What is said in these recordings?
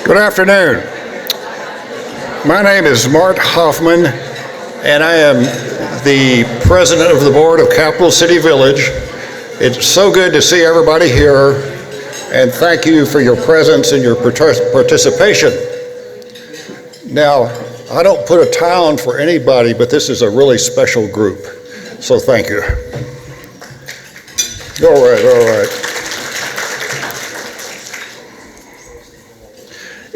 Good afternoon. My name is Mart Hoffman, and I am the president of the board of Capital City Village. It's so good to see everybody here, and thank you for your presence and your participation. Now, I don't put a tie on for anybody, but this is a really special group, so thank you. All right.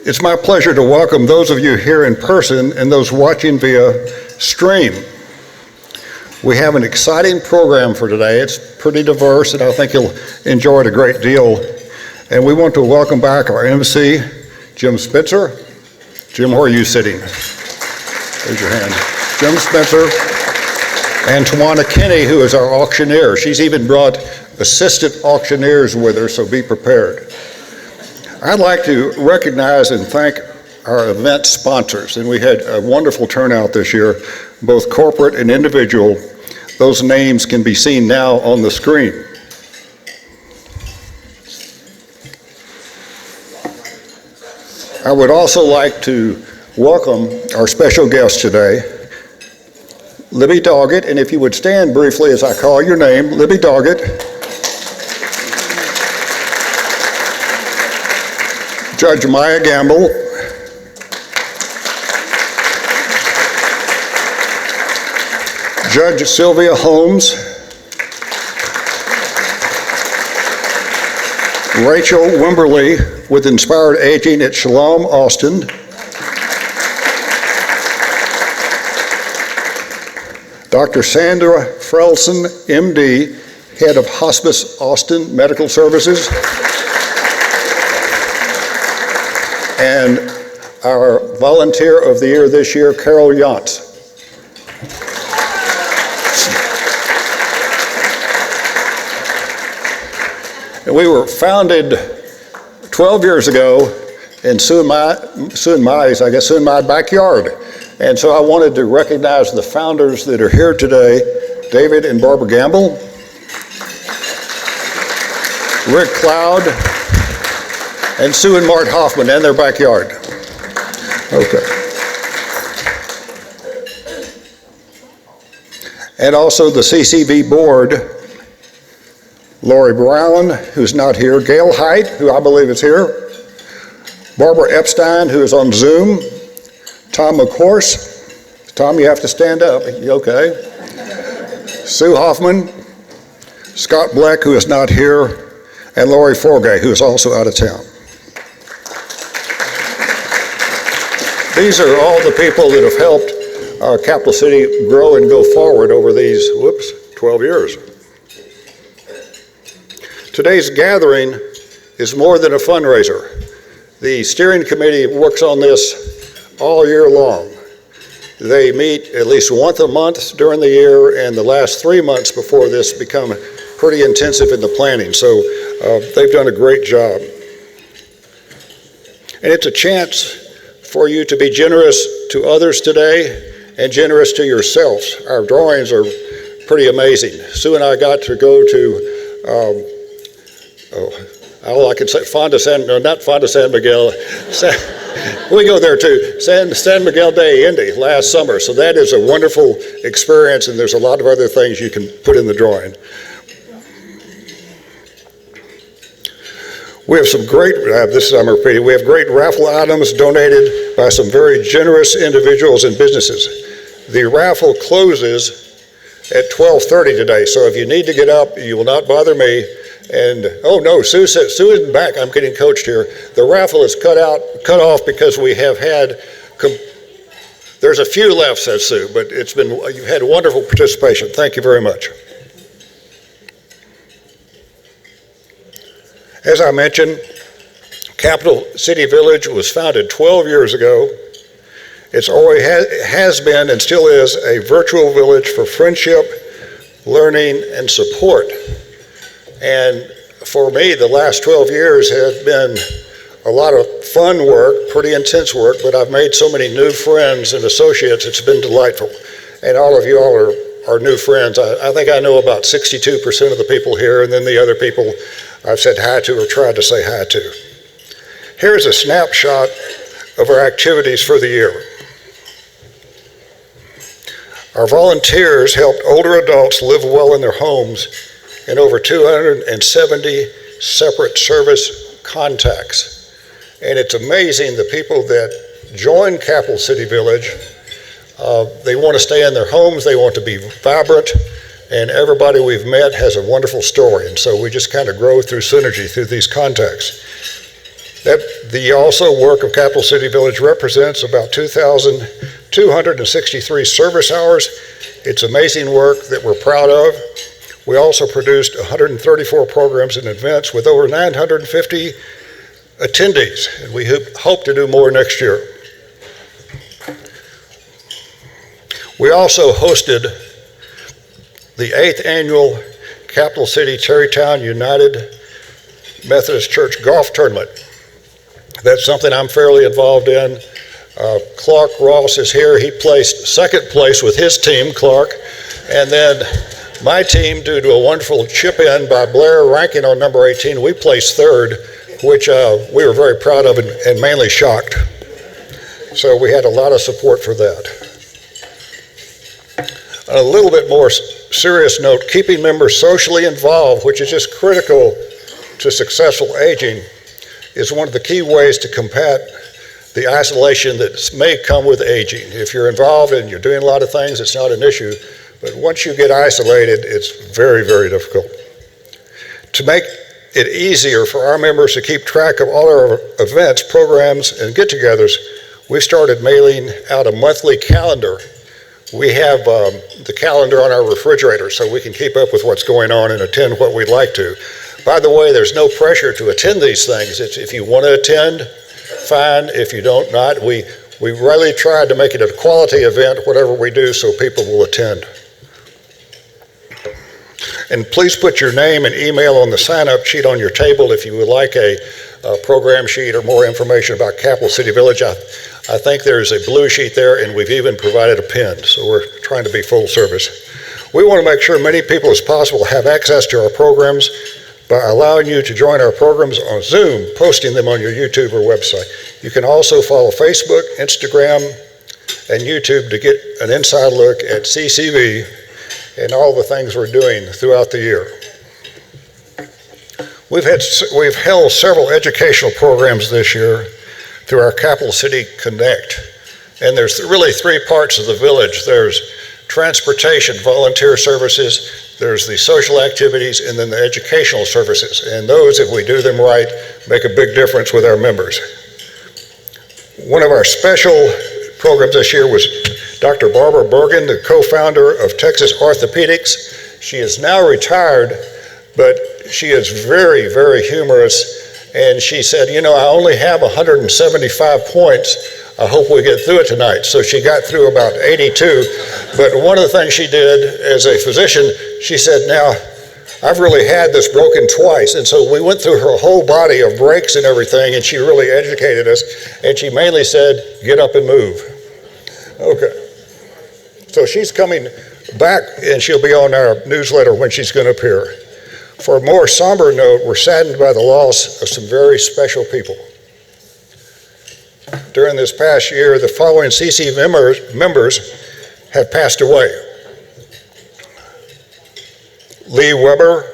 It's my pleasure to welcome those of you here in person and those watching via stream. We have an exciting program for today. It's pretty diverse, and I think you'll enjoy it a great deal. And we want to welcome back our MC, Jim Spencer. Jim, where are you sitting? Raise your hand. Jim Spencer and Tawana Kinney, who is our auctioneer. She's even brought assistant auctioneers with her, so be prepared. I'd like to recognize and thank our event sponsors, and we had a wonderful turnout this year, both corporate and individual. Those names can be seen now on the screen. I would also like to welcome our special guest today, Libby Doggett, and if you would stand briefly as I call your name, Libby Doggett. Judge Maya Gamble, Judge Sylvia Holmes, Rachel Wimberly with Inspired Aging at Shalom, Austin, Dr. Sandra Frelson, MD, Head of Hospice Austin Medical Services, and our Volunteer of the Year this year, Carol Yantz. And we were founded 12 years ago in Suin Mai backyard. And so I wanted to recognize the founders that are here today, David and Barbara Gamble, Rick Cloud, and Sue and Mart Hoffman and their backyard. Okay. And also the CCV board, Lori Brown, who's not here, Gail Height, who I believe is here, Barbara Epstein, who is on Zoom, Tom McCourse. Tom, you have to stand up. You okay? Sue Hoffman, Scott Black, who is not here, and Lori Forgay, who is also out of town. These are all the people that have helped Capital City grow and go forward over these, 12 years. Today's gathering is more than a fundraiser. The steering committee works on this all year long. They meet at least once a month during the year, and the last 3 months before this become pretty intensive in the planning. So they've done a great job. And it's a chance for you to be generous to others today and generous to yourselves. Our drawings are pretty amazing. Sue and I got to go to, all I can say, not Fonda San Miguel. We go there too, San Miguel Day, Indy, last summer. So that is a wonderful experience, and there's a lot of other things you can put in the drawing. We have some great, this I'm repeating, we have great raffle items donated by some very generous individuals and businesses. The raffle closes at 12:30 today, so if you need to get up, you will not bother me. And, oh no, Sue isn't back, I'm getting coached here. The raffle is cut off because we have had, there's a few left, says Sue, but you've had wonderful participation. Thank you very much. As I mentioned, Capital City Village was founded 12 years ago. It's always has been and still is a virtual village for friendship, learning, and support. And for me, the last 12 years have been a lot of fun work, pretty intense work, but I've made so many new friends and associates, it's been delightful. And all of you are new friends. I think I know about 62% of the people here, and then the other people I've said hi to or tried to say hi to. Here's a snapshot of our activities for the year. Our volunteers helped older adults live well in their homes in over 270 separate service contacts. And it's amazing the people that join Capital City Village, they want to stay in their homes, they want to be vibrant, and everybody we've met has a wonderful story. And so we just kind of grow through synergy through these contacts. The also work of Capital City Village represents about 2,263 service hours. It's amazing work that we're proud of. We also produced 134 programs and events with over 950 attendees, and we hope to do more next year. We also hosted the 8th annual Capital City Tarrytown United Methodist Church Golf Tournament. That's something I'm fairly involved in. Clark Ross is here. He placed second place with his team, Clark. And then my team, due to a wonderful chip in by Blair ranking on number 18, we placed third, which we were very proud of and mainly shocked. So we had a lot of support for that. On a little bit more serious note, keeping members socially involved, which is just critical to successful aging, is one of the key ways to combat the isolation that may come with aging. If you're involved and you're doing a lot of things, it's not an issue, but once you get isolated, it's very, very difficult. To make it easier for our members to keep track of all our events, programs, and get-togethers, we started mailing out a monthly calendar. We have the calendar on our refrigerator so we can keep up with what's going on and attend what we'd like to. By the way, there's no pressure to attend these things. If you want to attend, fine. If you don't, not. We really tried to make it a quality event, whatever we do, so people will attend. And please put your name and email on the sign-up sheet on your table if you would like a program sheet or more information about Capital City Village. I think there's a blue sheet there, and we've even provided a pen, so we're trying to be full service. We want to make sure many people as possible have access to our programs by allowing you to join our programs on Zoom, posting them on your YouTube or website. You can also follow Facebook, Instagram, and YouTube to get an inside look at CCV and all the things we're doing throughout the year. We've held several educational programs this year through our Capital City Connect. And there's really three parts of the village. There's transportation, volunteer services, there's the social activities, and then the educational services. And those, if we do them right, make a big difference with our members. One of our special programs this year was Dr. Barbara Bergen, the co-founder of Texas Orthopedics. She is now retired, but she is very, very humorous. And she said, you know, I only have 175 points. I hope we get through it tonight. So she got through about 82. But one of the things she did as a physician, she said, now, I've really had this broken twice. And so we went through her whole body of breaks and everything, and she really educated us. And she mainly said, get up and move. Okay. So she's coming back, and she'll be on our newsletter when she's going to appear. For a more somber note, we're saddened by the loss of some very special people. During this past year, the following CC members have passed away. Lee Weber,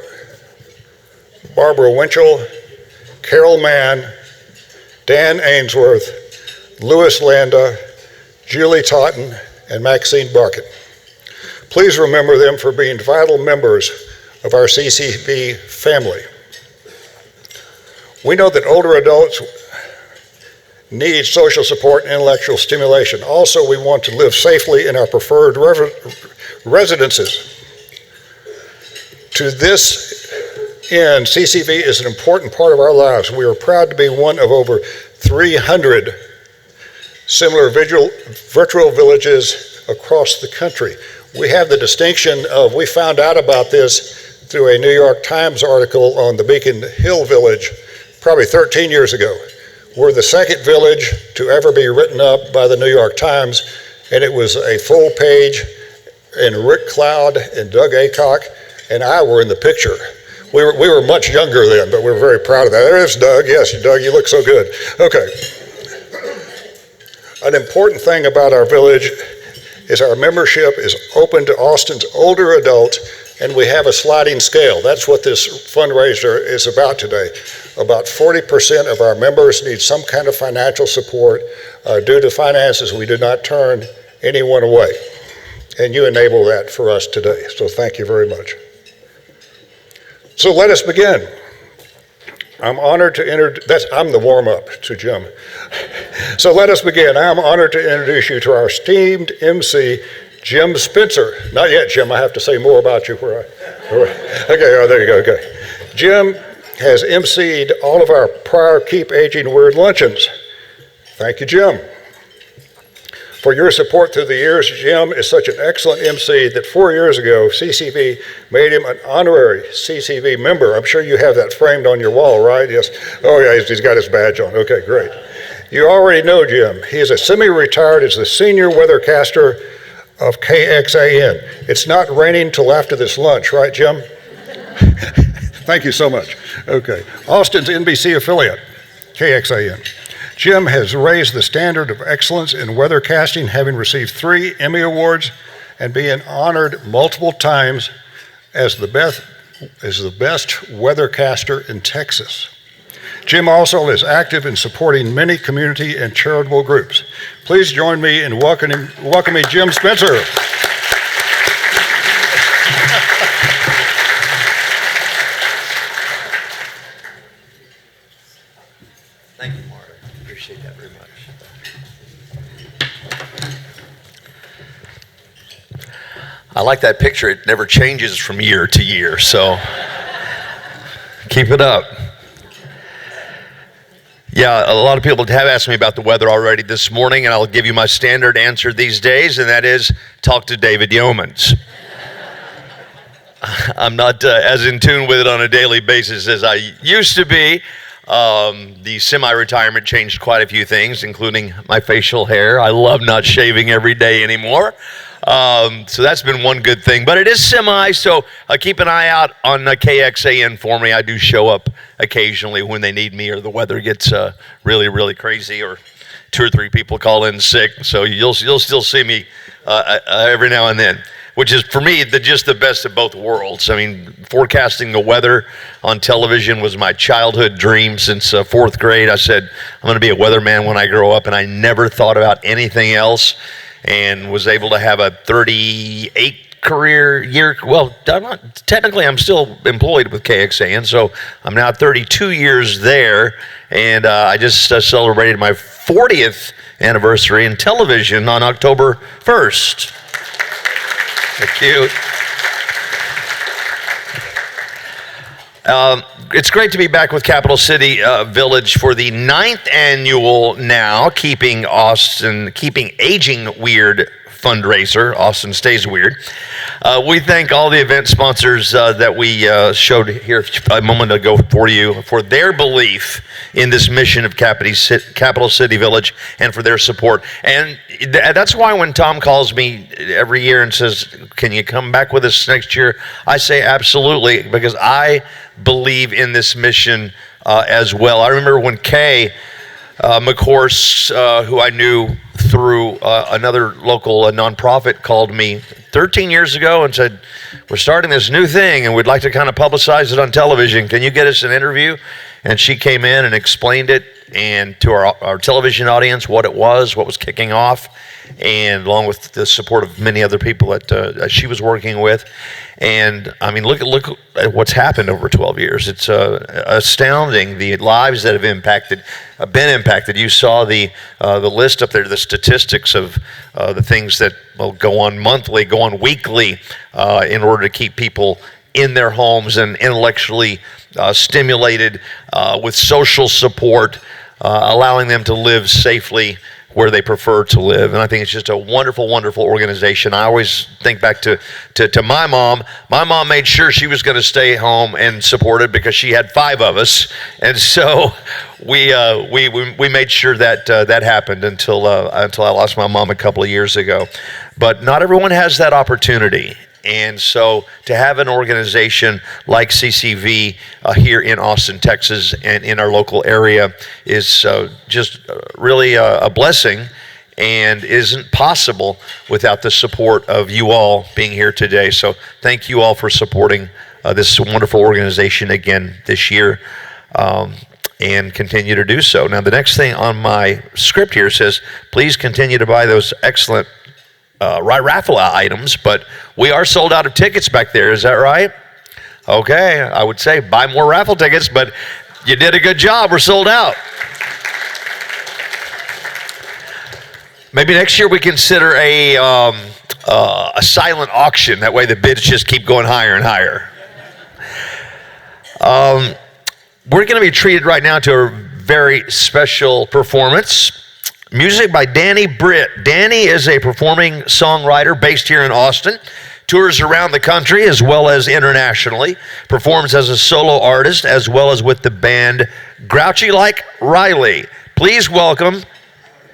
Barbara Winchell, Carol Mann, Dan Ainsworth, Louis Landa, Julie Totten, and Maxine Barkett. Please remember them for being vital members of our CCV family. We know that older adults need social support and intellectual stimulation. Also, we want to live safely in our preferred residences. To this end, CCV is an important part of our lives. We are proud to be one of over 300 similar virtual villages across the country. We have the distinction of, we found out about this through a New York Times article on the Beacon Hill Village probably 13 years ago. We're the second village to ever be written up by the New York Times, and it was a full page, and Rick Cloud and Doug Aycock and I were in the picture. We were much younger then, but we're very proud of that. There's Doug. Yes, Doug, you look so good. Okay. An important thing about our village is our membership is open to Austin's older adult, and we have a sliding scale. That's what this fundraiser is about today. About 40% of our members need some kind of financial support. Due to finances, we do not turn anyone away. And you enable that for us today. So thank you very much. So let us begin. I'm honored to introduce, I'm the warm-up to Jim. So let us begin. I'm honored to introduce you to our esteemed MC, Jim Spencer. Not yet, Jim, I have to say more about you. Okay, oh, there you go, okay. Jim has emceed all of our prior Keep Aging Weird luncheons. Thank you, Jim. For your support through the years. Jim is such an excellent MC that 4 years ago, CCV made him an honorary CCV member. I'm sure you have that framed on your wall, right? Yes. Oh, yeah, he's got his badge on. Okay, great. You already know Jim. He is a semi-retired as the senior weathercaster of KXAN. It's not raining till after this lunch, right, Jim? Thank you so much. Okay. Austin's NBC affiliate, KXAN. Jim has raised the standard of excellence in weathercasting, having received 3 Emmy Awards and being honored multiple times as the best weathercaster in Texas. Jim also is active in supporting many community and charitable groups. Please join me in welcoming Jim Spencer. Thank you, Mark. Appreciate that very much. I like that picture. It never changes from year to year, so keep it up. Yeah, a lot of people have asked me about the weather already this morning, and I'll give you my standard answer these days, and that is talk to David Yeomans. I'm not as in tune with it on a daily basis as I used to be. The semi-retirement changed quite a few things, including my facial hair. I love not shaving every day anymore. So that's been one good thing. But it is semi, so keep an eye out on KXAN for me. I do show up occasionally when they need me or the weather gets really, really crazy or 2 or 3 people call in sick. So you'll still see me every now and then, which is, for me, just the best of both worlds. I mean, forecasting the weather on television was my childhood dream since 4th grade. I said, I'm going to be a weatherman when I grow up, and I never thought about anything else, and was able to have a 38 career year. Well, technically, I'm still employed with KXAN, so I'm now 32 years there, and I just celebrated my 40th anniversary in television on October 1st. Cute. It's great to be back with Capital City Village for the 9th annual now Keeping Aging Weird fundraiser. Austin Stays Weird. We thank all the event sponsors that we showed here a moment ago for you for their belief in this mission of Capital City Village and for their support. And that's why when Tom calls me every year and says, can you come back with us next year? I say absolutely, because I believe in this mission as well. I remember when Kay McCourse, who I knew through another local nonprofit, called me 13 years ago and said, we're starting this new thing and we'd like to kind of publicize it on television. Can you get us an interview? And she came in and explained it and to our television audience what it was, what was kicking off, and along with the support of many other people that she was working with. And I mean, look at what's happened over 12 years. It's astounding, the lives that have been impacted. You saw the list up there, the statistics of the things that go on monthly, go on weekly, in order to keep people in their homes and intellectually stimulated with social support, allowing them to live safely where they prefer to live. And I think it's just a wonderful, wonderful organization. I always think back to my mom. My mom made sure she was going to stay home and support it because she had 5 of us. And so we made sure that that happened until I lost my mom a couple of years ago. But not everyone has that opportunity. And so to have an organization like CCV here in Austin, Texas, and in our local area is just really a blessing, and isn't possible without the support of you all being here today. So thank you all for supporting this wonderful organization again this year, and continue to do so. Now, the next thing on my script here says, please continue to buy those excellent raffle items, but we are sold out of tickets back there. Is that right? Okay, I would say buy more raffle tickets, but you did a good job. We're sold out. Maybe next year we consider a silent auction. That way the bids just keep going higher and higher. We're going to be treated right now to a very special performance. Music by Danny Britt. Danny is a performing songwriter based here in Austin. Tours around the country as well as internationally. Performs as a solo artist as well as with the band Grouchy Like Riley. Please welcome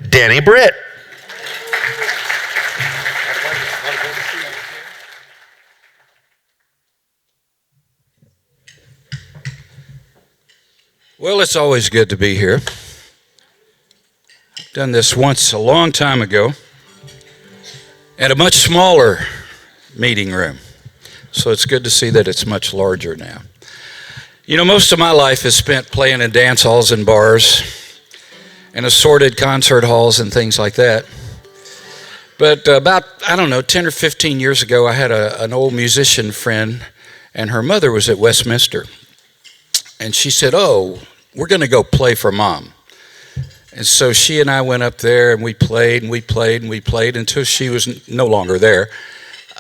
Danny Britt. Well, it's always good to be here. I've done this once a long time ago at a much smaller meeting room. So it's good to see that it's much larger now. You know, most of my life is spent playing in dance halls and bars and assorted concert halls and things like that. But about, 10 or 15 years ago, I had an old musician friend, and her mother was at Westminster. And she said, "Oh, we're going to go play for Mom." And so she and I went up there, and we played until she was no longer there.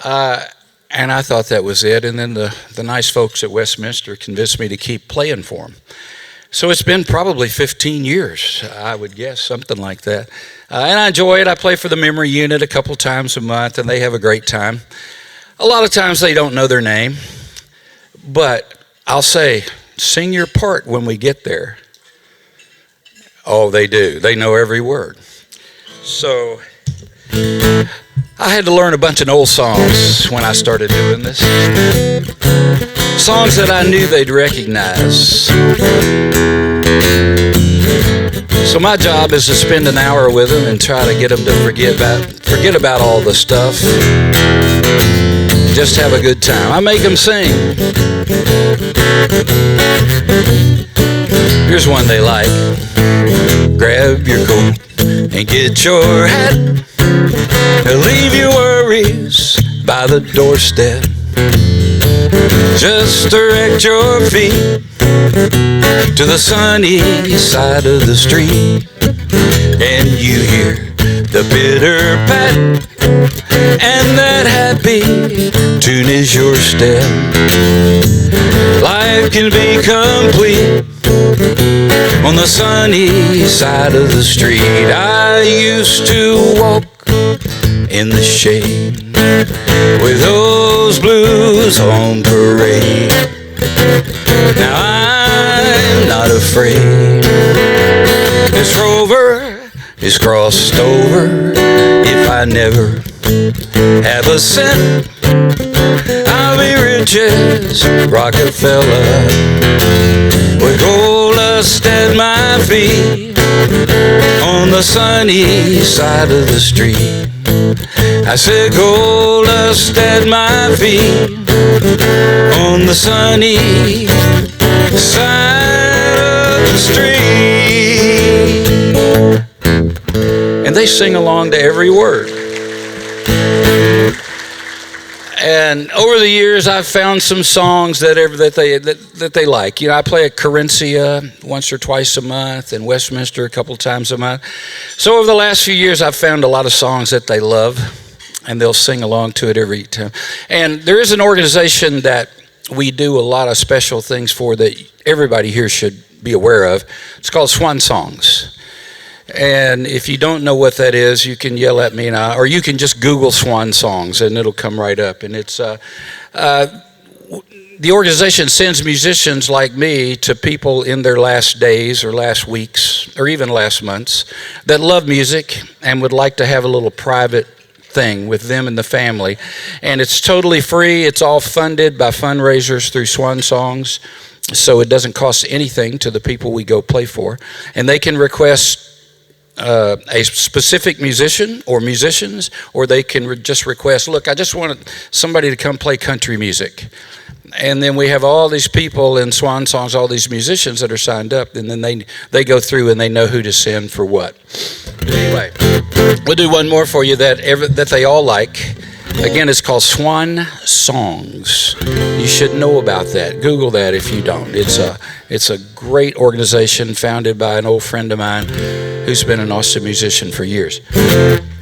And I thought that was it. And then the nice folks at Westminster convinced me to keep playing for them. So it's been probably 15 years, I would guess, something like that. And I enjoy it. I play for the memory unit a couple times a month, and they have a great time. A lot of times they don't know their name, but I'll say, "Sing your part when we get there." Oh, they do. They know every word. So I had to learn a bunch of old songs when I started doing this. Songs that I knew they'd recognize. So my job is to spend an hour with them and try to get them to forget about all the stuff. Just have a good time. I make them sing. Here's one they like. Grab your coat and get your hat. Leave your worries by the doorstep. Just direct your feet to the sunny side of the street, and you hear the pitter pat, and that happy tune is your step. Life can be complete on the sunny side of the street. I used to walk in the shade with those blues on parade. Now I'm not afraid. This rover is crossed over. If I never have a cent, I'll be rich as Rockefeller, with gold dust at my feet on the sunny side of the street. I said gold dust at my feet on the sunny side of the street. And they sing along to every word. And over the years, I've found some songs that they like. You know, I play at Carinthia once or twice a month, and Westminster a couple times a month. So over the last few years, I've found a lot of songs that they love, and they'll sing along to it every time. And there is an organization that we do a lot of special things for that everybody here should be aware of. It's called Swan Songs. And if you don't know what that is, you can yell at me, or you can just Google Swan Songs, and it'll come right up. And it's the organization sends musicians like me to people in their last days or last weeks or even last months that love music and would like to have a little private thing with them and the family. And it's totally free. It's all funded by fundraisers through Swan Songs. So it doesn't cost anything to the people we go play for. And they can request a specific musician or musicians, or they can just request, look, I just want somebody to come play country music. And then we have all these people in Swan Songs, all these musicians that are signed up, and then they go through and they know who to send for what. Anyway, we'll do one more for you that they all like. Again, it's called Swan Songs. You should know about that. Google that if you don't. It's a great organization founded by an old friend of mine who's been an Austin musician for years.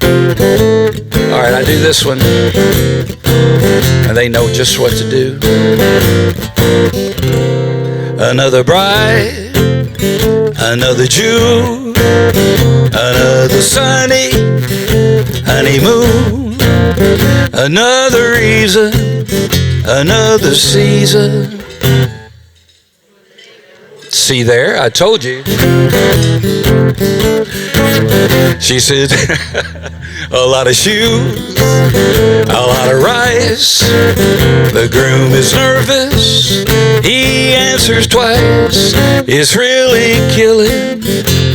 All right, I do this one, and they know just what to do. Another bride, another Jew, another sunny honeymoon, another reason, another season. See there, I told you. She said, a lot of shoes, a lot of rice. The groom is nervous, he answers twice. It's really killing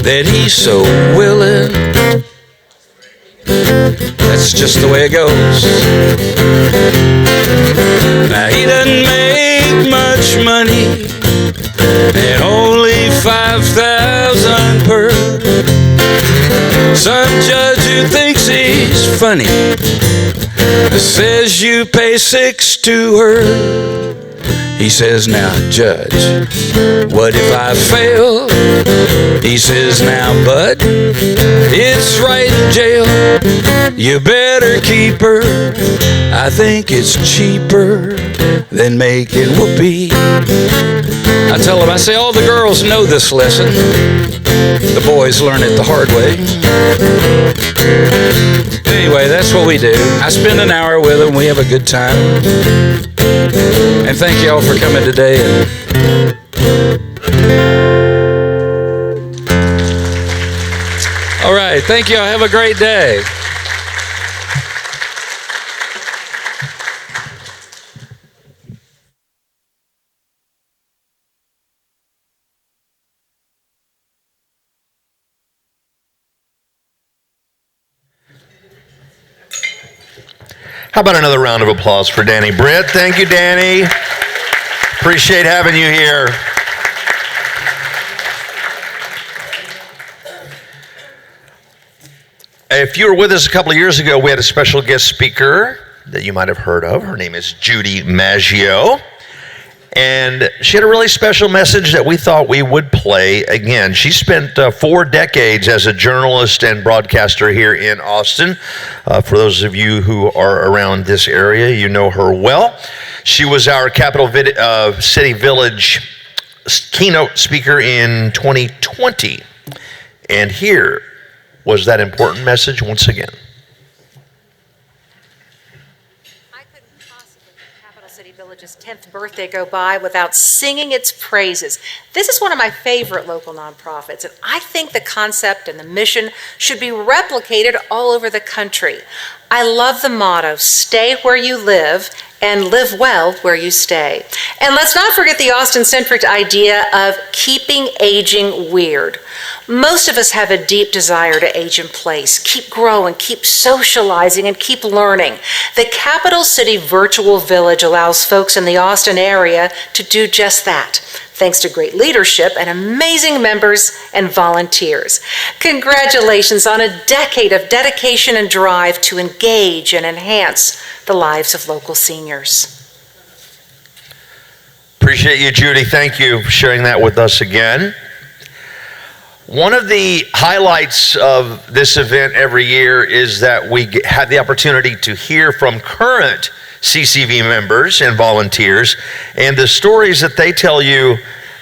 that he's so willing. That's just the way it goes. Now he doesn't make much money, and only 5,000 per. Some judge who thinks he's funny says you pay 6 to her. He says, now judge, what if I fail? He says, now bud, it's right in jail. You better keep her. I think it's cheaper than making whoopee. I tell them, I say, all the girls know this lesson. The boys learn it the hard way. Anyway, that's what we do. I spend an hour with them. We have a good time. And thank you all for coming today. All right, thank you all. Have a great day. How about another round of applause for Danny Britt? Thank you, Danny. Appreciate having you here. If you were with us a couple of years ago, we had a special guest speaker that you might have heard of. Her name is Judy Maggio. And she had a really special message that we thought we would play again. She spent 4 decades as a journalist and broadcaster here in Austin. For those of you who are around this area, you know her well. She was our Capital City Village keynote speaker in 2020. And here was that important message once again. Village's 10th birthday go by without singing its praises. This is one of my favorite local nonprofits, and I think the concept and the mission should be replicated all over the country. I love the motto, stay where you live and live well where you stay. And let's not forget the Austin-centric idea of keeping aging weird. Most of us have a deep desire to age in place, keep growing, keep socializing, and keep learning. The Capital City Virtual Village allows folks in the Austin area to do just that, thanks to great leadership and amazing members and volunteers. Congratulations on a decade of dedication and drive to engage and enhance the lives of local seniors. Appreciate you, Judy. Thank you for sharing that with us again. One of the highlights of this event every year is that we have the opportunity to hear from current CCV members and volunteers, and the stories that they tell you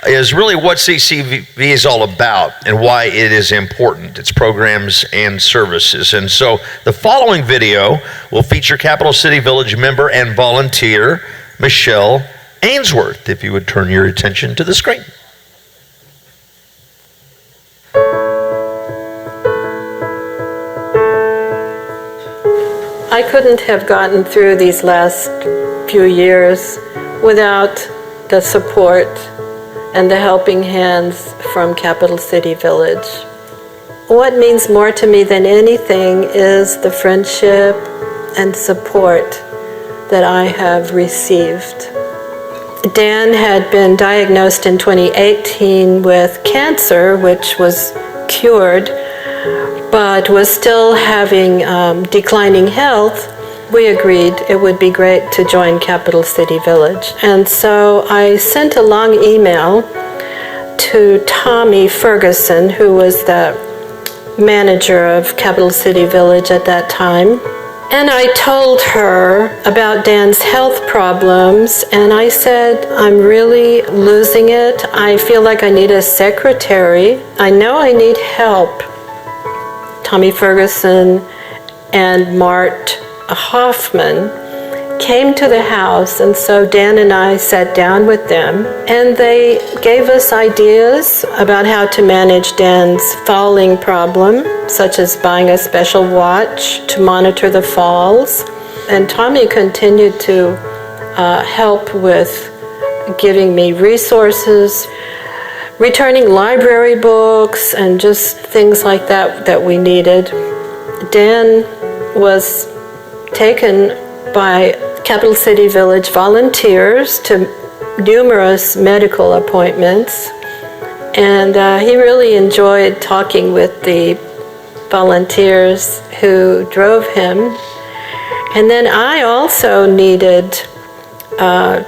is really what CCV is all about and why it is important, its programs and services. And so the following video will feature Capital City Village member and volunteer Michelle Ainsworth. If you would turn your attention to the screen. I couldn't have gotten through these last few years without the support and the helping hands from Capital City Village. What means more to me than anything is the friendship and support that I have received. Dan had been diagnosed in 2018 with cancer, which was cured, but was still having declining health. We agreed it would be great to join Capital City Village. And so I sent a long email to Tommy Ferguson, who was the manager of Capital City Village at that time. And I told her about Dan's health problems, and I said, I'm really losing it. I feel like I need a secretary. I know I need help. Tommy Ferguson and Mart Hoffman came to the house, and so Dan and I sat down with them, and they gave us ideas about how to manage Dan's falling problem, such as buying a special watch to monitor the falls. And Tommy continued to help with giving me resources, returning library books, and just things like that that we needed. Dan was taken by Capital City Village volunteers to numerous medical appointments, and he really enjoyed talking with the volunteers who drove him. And then I also needed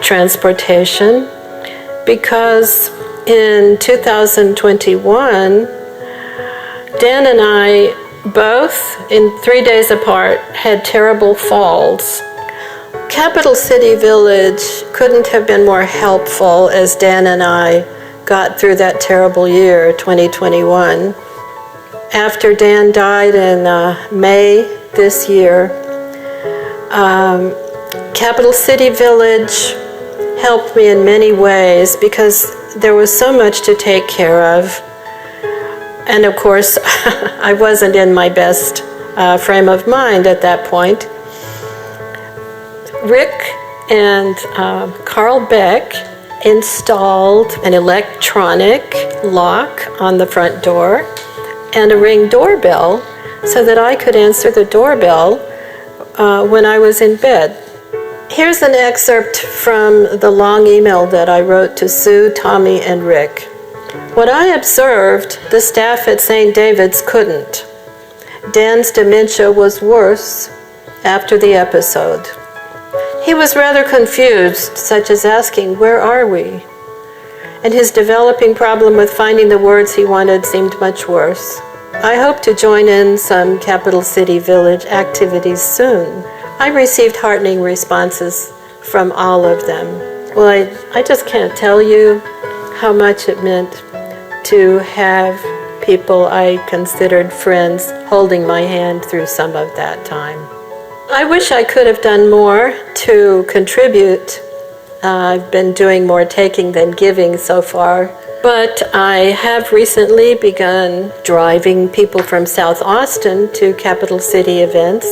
transportation because in 2021, Dan and I both, in 3 days apart, had terrible falls. Capital City Village couldn't have been more helpful as Dan and I got through that terrible year, 2021. After Dan died in May this year, Capital City Village helped me in many ways because there was so much to take care of. And of course, I wasn't in my best frame of mind at that point. Rick and Carl Beck installed an electronic lock on the front door and a Ring doorbell so that I could answer the doorbell when I was in bed. Here's an excerpt from the long email that I wrote to Sue, Tommy, and Rick. What I observed, the staff at St. David's couldn't. Dan's dementia was worse after the episode. He was rather confused, such as asking, "Where are we?" And his developing problem with finding the words he wanted seemed much worse. I hope to join in some Capital City Village activities soon. I received heartening responses from all of them. Well, I just can't tell you how much it meant to have people I considered friends holding my hand through some of that time. I wish I could have done more to contribute. I've been doing more taking than giving so far, but I have recently begun driving people from South Austin to Capital City events.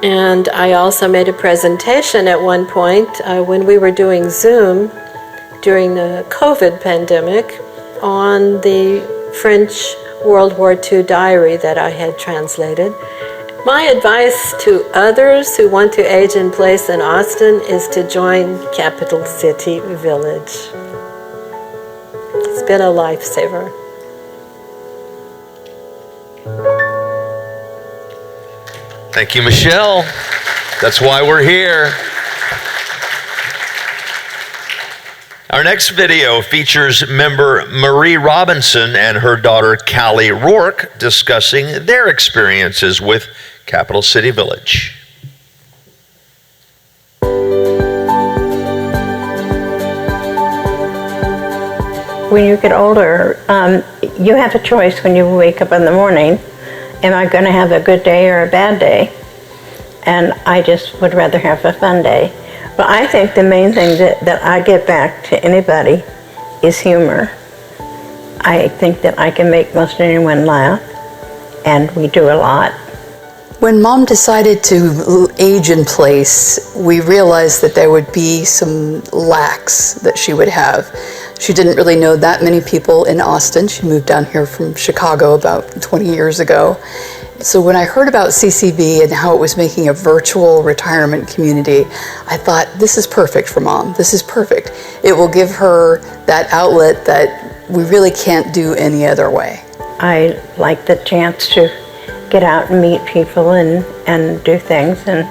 And I also made a presentation at one point when we were doing Zoom during the COVID pandemic on the French World War II diary that I had translated. My advice to others who want to age in place in Austin is to join Capital City Village. It's been a lifesaver. Thank you, Michelle. That's why we're here. Our next video features member Marie Robinson and her daughter Callie Rourke discussing their experiences with Capital City Village. When you get older, you have a choice when you wake up in the morning. Am I going to have a good day or a bad day? And I just would rather have a fun day. But I think the main thing that I get back to anybody is humor. I think that I can make most anyone laugh, and we do a lot. When Mom decided to age in place, we realized that there would be some lacks that she would have. She didn't really know that many people in Austin. She moved down here from Chicago about 20 years ago. So when I heard about CCB and how it was making a virtual retirement community, I thought, this is perfect for Mom. This is perfect. It will give her that outlet that we really can't do any other way. I like the chance to get out and meet people and do things. And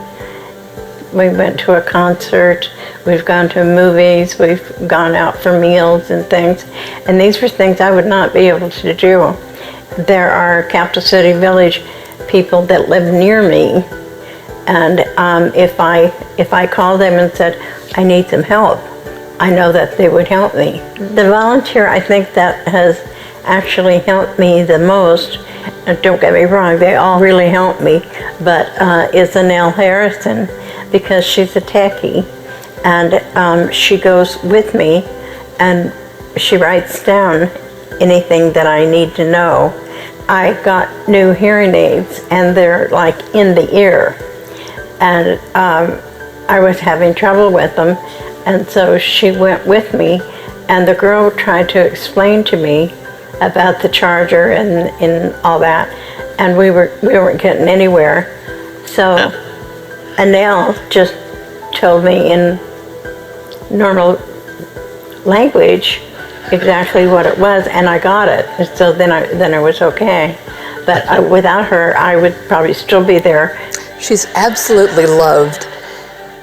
we went to a concert, we've gone to movies, we've gone out for meals and things. And these were things I would not be able to do. There are Capital City Village people that live near me. And if I called them and said, I need some help, I know that they would help me. The volunteer, I think, that has actually helped me the most, and don't get me wrong, they all really help me, but is Annelle Harrison, because she's a techie, and she goes with me, and she writes down anything that I need to know. I got new hearing aids, and they're like in the ear, and I was having trouble with them, and so she went with me, and the girl tried to explain to me about the charger and all that, and we weren't getting anywhere. So Annelle just told me in normal language exactly what it was, and I got it. And so then I was okay. But without her, I would probably still be there. She's absolutely loved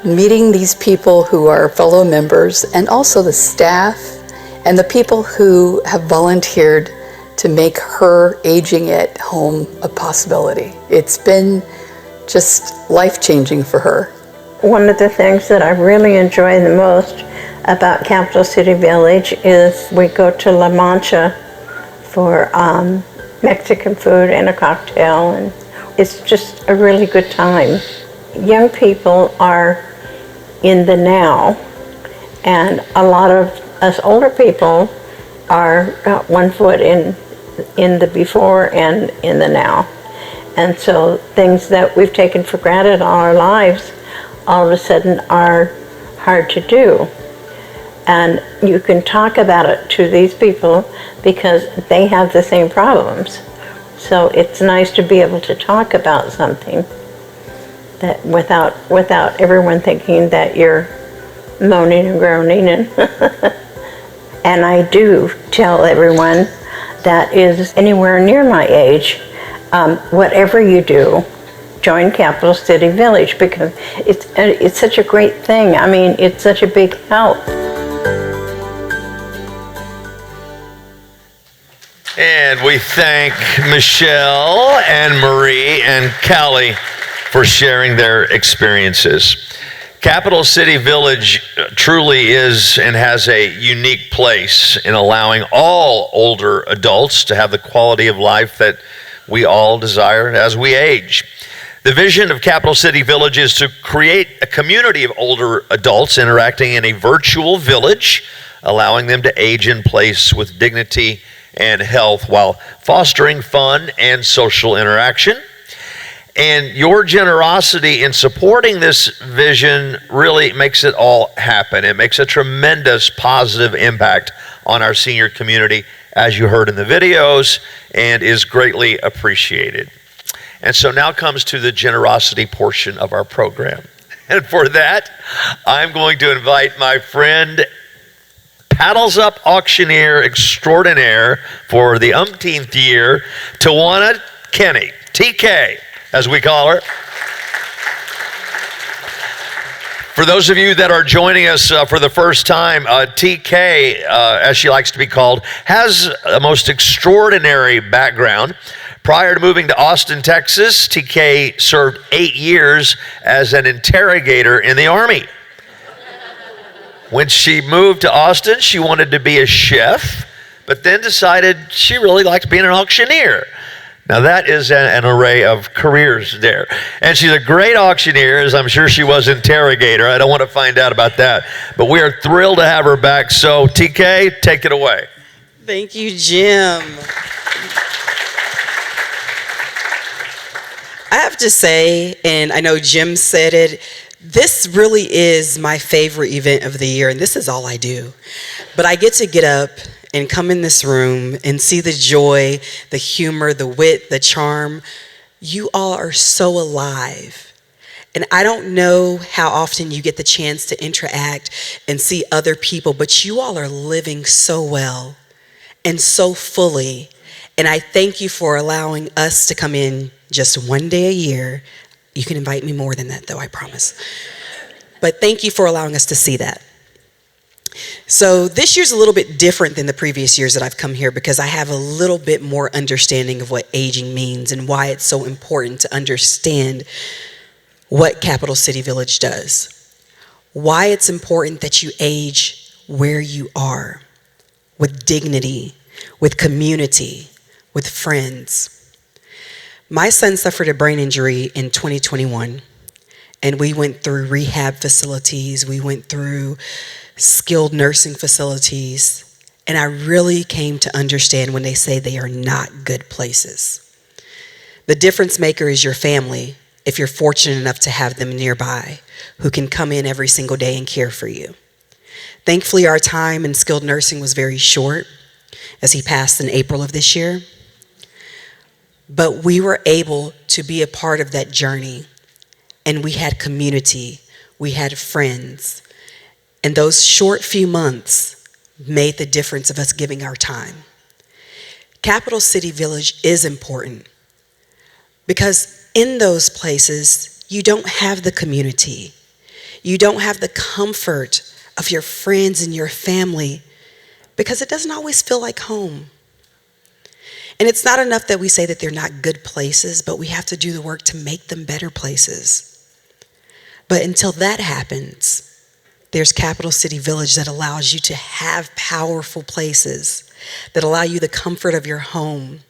meeting these people who are fellow members, and also the staff and the people who have volunteered to make her aging at home a possibility. It's been just life-changing for her. One of the things that I really enjoy the most about Capital City Village is we go to La Mancha for Mexican food and a cocktail, and it's just a really good time. Young people are in the now, and a lot of us older people are got one foot in the before and in the now. And so things that we've taken for granted all our lives all of a sudden are hard to do. And you can talk about it to these people because they have the same problems. So it's nice to be able to talk about something that without everyone thinking that you're moaning and groaning. And I do tell everyone that is anywhere near my age, whatever you do, join Capital City Village, because it's such a great thing. I mean, it's such a big help. And we thank Michelle and Marie and Callie for sharing their experiences. Capital City Village truly is and has a unique place in allowing all older adults to have the quality of life that we all desire as we age. The vision of Capital City Village is to create a community of older adults interacting in a virtual village, allowing them to age in place with dignity and health while fostering fun and social interaction. And your generosity in supporting this vision really makes it all happen. It makes a tremendous positive impact on our senior community, as you heard in the videos, and is greatly appreciated. And so now comes to the generosity portion of our program. And for that, I'm going to invite my friend, Paddles Up auctioneer extraordinaire for the umpteenth year, Tawana Kenny, TK, as we call her. For those of you that are joining us for the first time, TK, as she likes to be called, has a most extraordinary background. Prior to moving to Austin, Texas, TK served 8 years as an interrogator in the Army. When she moved to Austin, she wanted to be a chef, but then decided she really liked being an auctioneer. Now that is an array of careers there. And she's a great auctioneer, as I'm sure she was interrogator. I don't want to find out about that. But we are thrilled to have her back. So TK, take it away. Thank you, Jim. I have to say, and I know Jim said it, this really is my favorite event of the year, and this is all I do. But I get to get up and come in this room and see the joy, the humor, the wit, the charm. You all are so alive. And I don't know how often you get the chance to interact and see other people, but you all are living so well and so fully. And I thank you for allowing us to come in just one day a year. You can invite me more than that, though, I promise. But thank you for allowing us to see that. So this year's a little bit different than the previous years that I've come here because I have a little bit more understanding of what aging means and why it's so important to understand what Capital City Village does. Why it's important that you age where you are, with dignity, with community, with friends. My son suffered a brain injury in 2021, and we went through rehab facilities, we went through skilled nursing facilities, and I really came to understand when they say they are not good places. The difference maker is your family, if you're fortunate enough to have them nearby, who can come in every single day and care for you. Thankfully, our time in skilled nursing was very short, as he passed in April of this year. But we were able to be a part of that journey, and we had community, we had friends, and those short few months made the difference of us giving our time. Capital City Village is important because in those places, you don't have the community. You don't have the comfort of your friends and your family because it doesn't always feel like home. And it's not enough that we say that they're not good places, but we have to do the work to make them better places. But until that happens, there's Capital City Village that allows you to have powerful places that allow you the comfort of your home,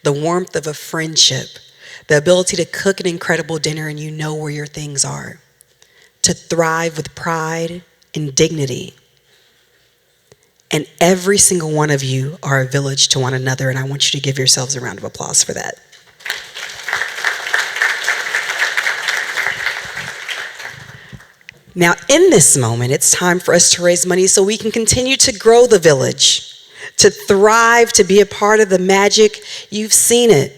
the warmth of a friendship, the ability to cook an incredible dinner and you know where your things are, to thrive with pride and dignity. And every single one of you are a village to one another, and I want you to give yourselves a round of applause for that. Now, in this moment, it's time for us to raise money so we can continue to grow the village, to thrive, to be a part of the magic. You've seen it.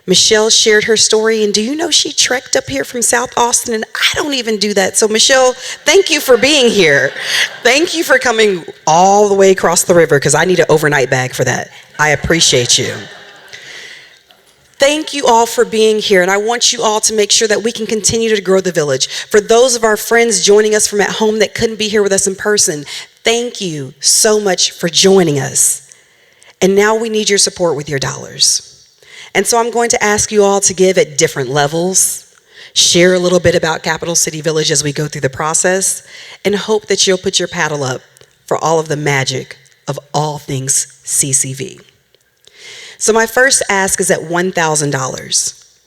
Michelle shared her story, and do you know she trekked up here from South Austin, and I don't even do that. So Michelle, thank you for being here. Thank you for coming all the way across the river, because I need an overnight bag for that. I appreciate you. Thank you all for being here, and I want you all to make sure that we can continue to grow the village. For those of our friends joining us from at home that couldn't be here with us in person, thank you so much for joining us. And now we need your support with your dollars. And so I'm going to ask you all to give at different levels, share a little bit about Capital City Village as we go through the process, and hope that you'll put your paddle up for all of the magic of all things CCV. So my first ask is at $1,000.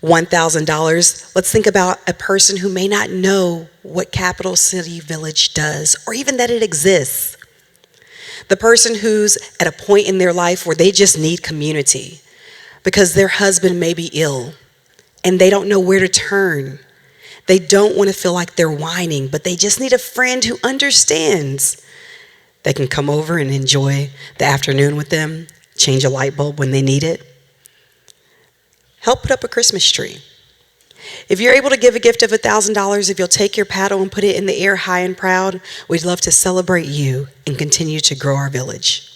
$1,000, let's think about a person who may not know what Capital City Village does, or even that it exists. The person who's at a point in their life where they just need community, because their husband may be ill and they don't know where to turn. They don't want to feel like they're whining, but they just need a friend who understands. They can come over and enjoy the afternoon with them, change a light bulb when they need it. Help put up a Christmas tree. If you're able to give a gift of $1,000, if you'll take your paddle and put it in the air high and proud, we'd love to celebrate you and continue to grow our village.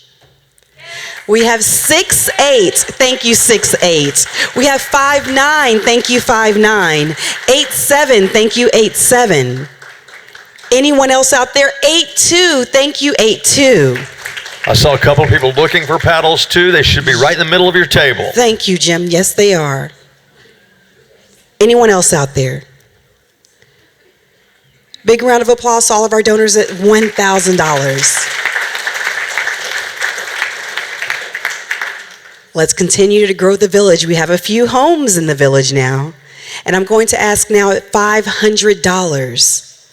We have 6-8, thank you 6-8. We have 5-9, thank you 5-9. 8-7, thank you 8-7. Anyone else out there? 8-2, thank you 8-2. I saw a couple of people looking for paddles too. They should be right in the middle of your table. Thank you, Jim. Yes, they are. Anyone else out there? Big round of applause to all of our donors at $1,000. Let's continue to grow the village. We have a few homes in the village now. And I'm going to ask now at $500.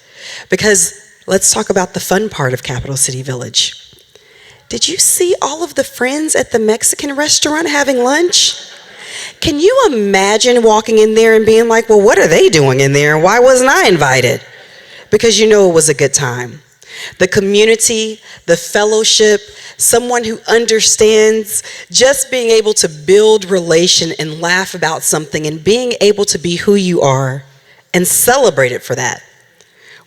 Because let's talk about the fun part of Capital City Village. Did you see all of the friends at the Mexican restaurant having lunch? Can you imagine walking in there and being like, well, what are they doing in there? Why wasn't I invited? Because you know it was a good time. The community, the fellowship, someone who understands, just being able to build relation and laugh about something and being able to be who you are and celebrate it for that.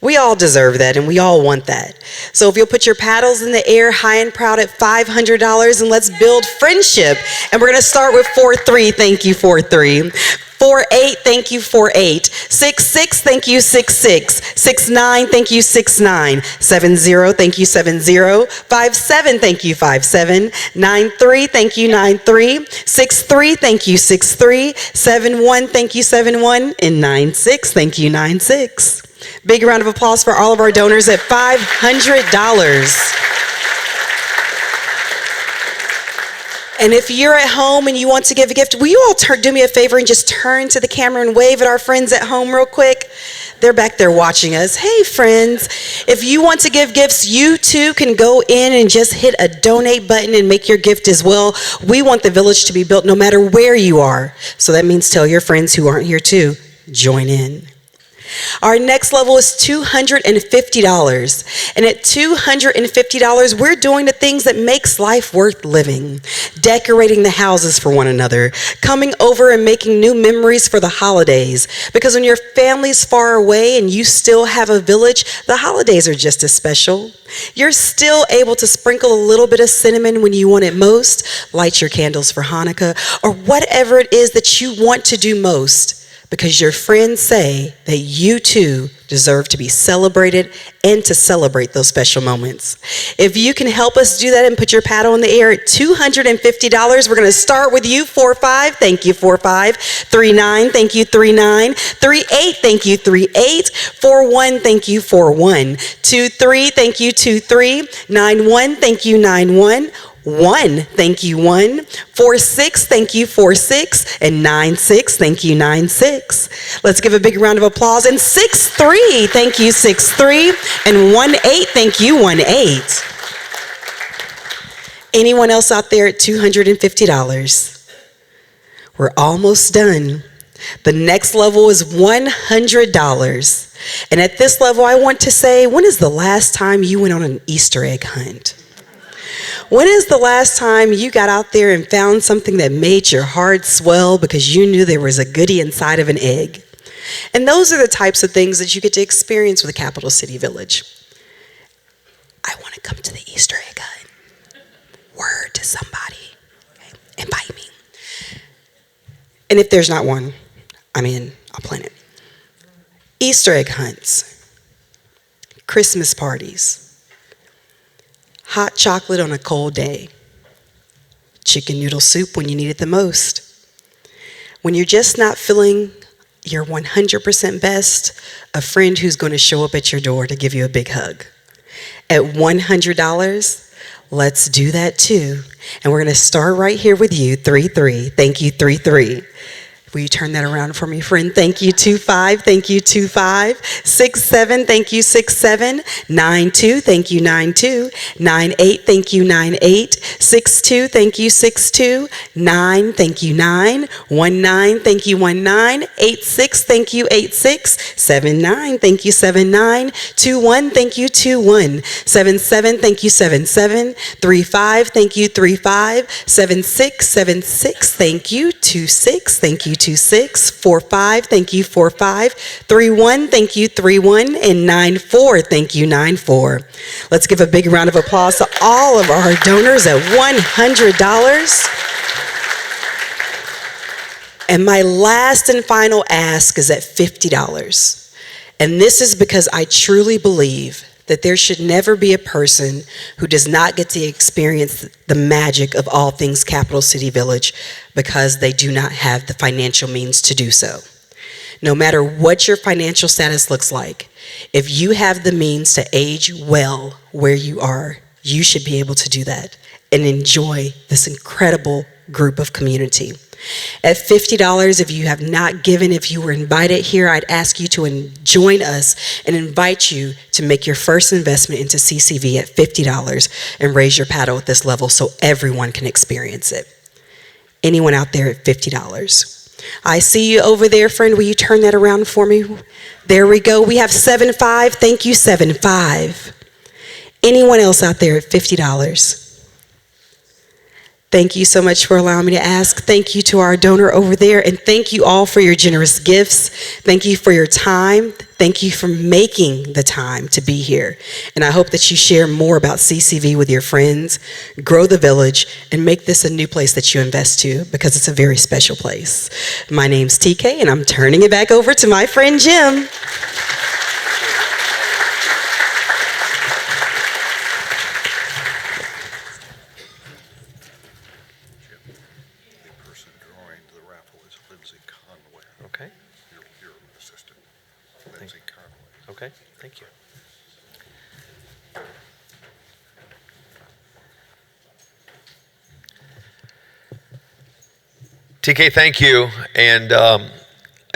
We all deserve that and we all want that. So if you'll put your paddles in the air high and proud at $500 and let's build friendship. And we're gonna start with 4-3, thank you 4-3. 4-8, thank you 4-8. 6-6, thank you 6-6. 6-9, thank you 6-9. 7-0, thank you 7-0. 5-7, thank you 5-7. 9-3, thank you 9-3. 6-3, thank you 6-3. 7-1, thank you 7-1. And 9-6, thank you 9-6. Big round of applause for all of our donors at $500. And if you're at home and you want to give a gift, will you all do me a favor and just turn to the camera and wave at our friends at home real quick? They're back there watching us. Hey, friends, if you want to give gifts, you too can go in and just hit a donate button and make your gift as well. We want the village to be built no matter where you are. So that means tell your friends who aren't here too, join in. Our next level is $250. And at $250, we're doing the things that makes life worth living. Decorating the houses for one another, coming over and making new memories for the holidays. Because when your family's far away and you still have a village, the holidays are just as special. You're still able to sprinkle a little bit of cinnamon when you want it most, light your candles for Hanukkah, or whatever it is that you want to do most. Because your friends say that you too deserve to be celebrated and to celebrate those special moments. If you can help us do that and put your paddle in the air at $250, we're going to start with you, 4-5, thank you 4-5, 3-9, thank you 3-9, 3-8, thank you 3-8, 4-1, thank you 4-1, 2-3, thank you 2-3, 9-1, thank you 9-1, 1, thank you 1, 4-6, thank you 4-6, and 9-6, thank you 9-6. Let's give a big round of applause. And 6-3, thank you 6-3, and 1-8, thank you 1-8. Anyone else out there at $250? We're almost done. The next level is $100. And at this level, I want to say, when is the last time you went on an Easter egg hunt? When is the last time you got out there and found something that made your heart swell because you knew there was a goodie inside of an egg? And those are the types of things that you get to experience with a Capital City Village. I want to come to the Easter egg hunt. Word to somebody. Okay? Invite me. And if there's not one, I'm in. I'll plan it. Easter egg hunts. Christmas parties. Hot chocolate on a cold day. Chicken noodle soup when you need it the most. When you're just not feeling your 100% best, a friend who's going to show up at your door to give you a big hug. At $100, let's do that too. And we're going to start right here with you, 3-3. Thank you, 3-3. Will you turn that around for me, friend? Thank you, 2-5. Thank you, 2-5. 6-7. Thank you, 6-7. 9-2. Thank you, 9-2. 9-8. Thank you, 9-8. 6-2. Thank you, 6-2. 9. Thank you, 9. 1-9. Thank you, 1-9. 8-6. Thank you, 8-6. 7-9. Thank you, 7-9. 2-1. Thank you, 2-1. 7-7. Thank you, 7-7. 3-5. Thank you, 3-5. 7-6. 7-6. Thank you, 2-6. Thank you, 2-6, 4-5, thank you, 4-5, 3-1, thank you, 3-1, and 9-4, thank you, 9-4. Let's give a big round of applause to all of our donors at $100. And my last and final ask is at $50. And this is because I truly believe that there should never be a person who does not get to experience the magic of all things Capital City Village because they do not have the financial means to do so. No matter what your financial status looks like, if you have the means to age well where you are, you should be able to do that and enjoy this incredible group of community. At $50, if you have not given, if you were invited here, I'd ask you to join us and invite you to make your first investment into CCV at $50 and raise your paddle at this level so everyone can experience it. Anyone out there at $50? I see you over there, friend. Will you turn that around for me? There we go. We have 7-5. Thank you, 7-5. Anyone else out there at $50? Thank you so much for allowing me to ask. Thank you to our donor over there, and thank you all for your generous gifts. Thank you for your time. Thank you for making the time to be here. And I hope that you share more about CCV with your friends, grow the village, and make this a new place that you invest to, because it's a very special place. My name's TK, and I'm turning it back over to my friend Jim. Okay. Your assistant, Lindsay Conway. Okay, thank you. TK, thank you. And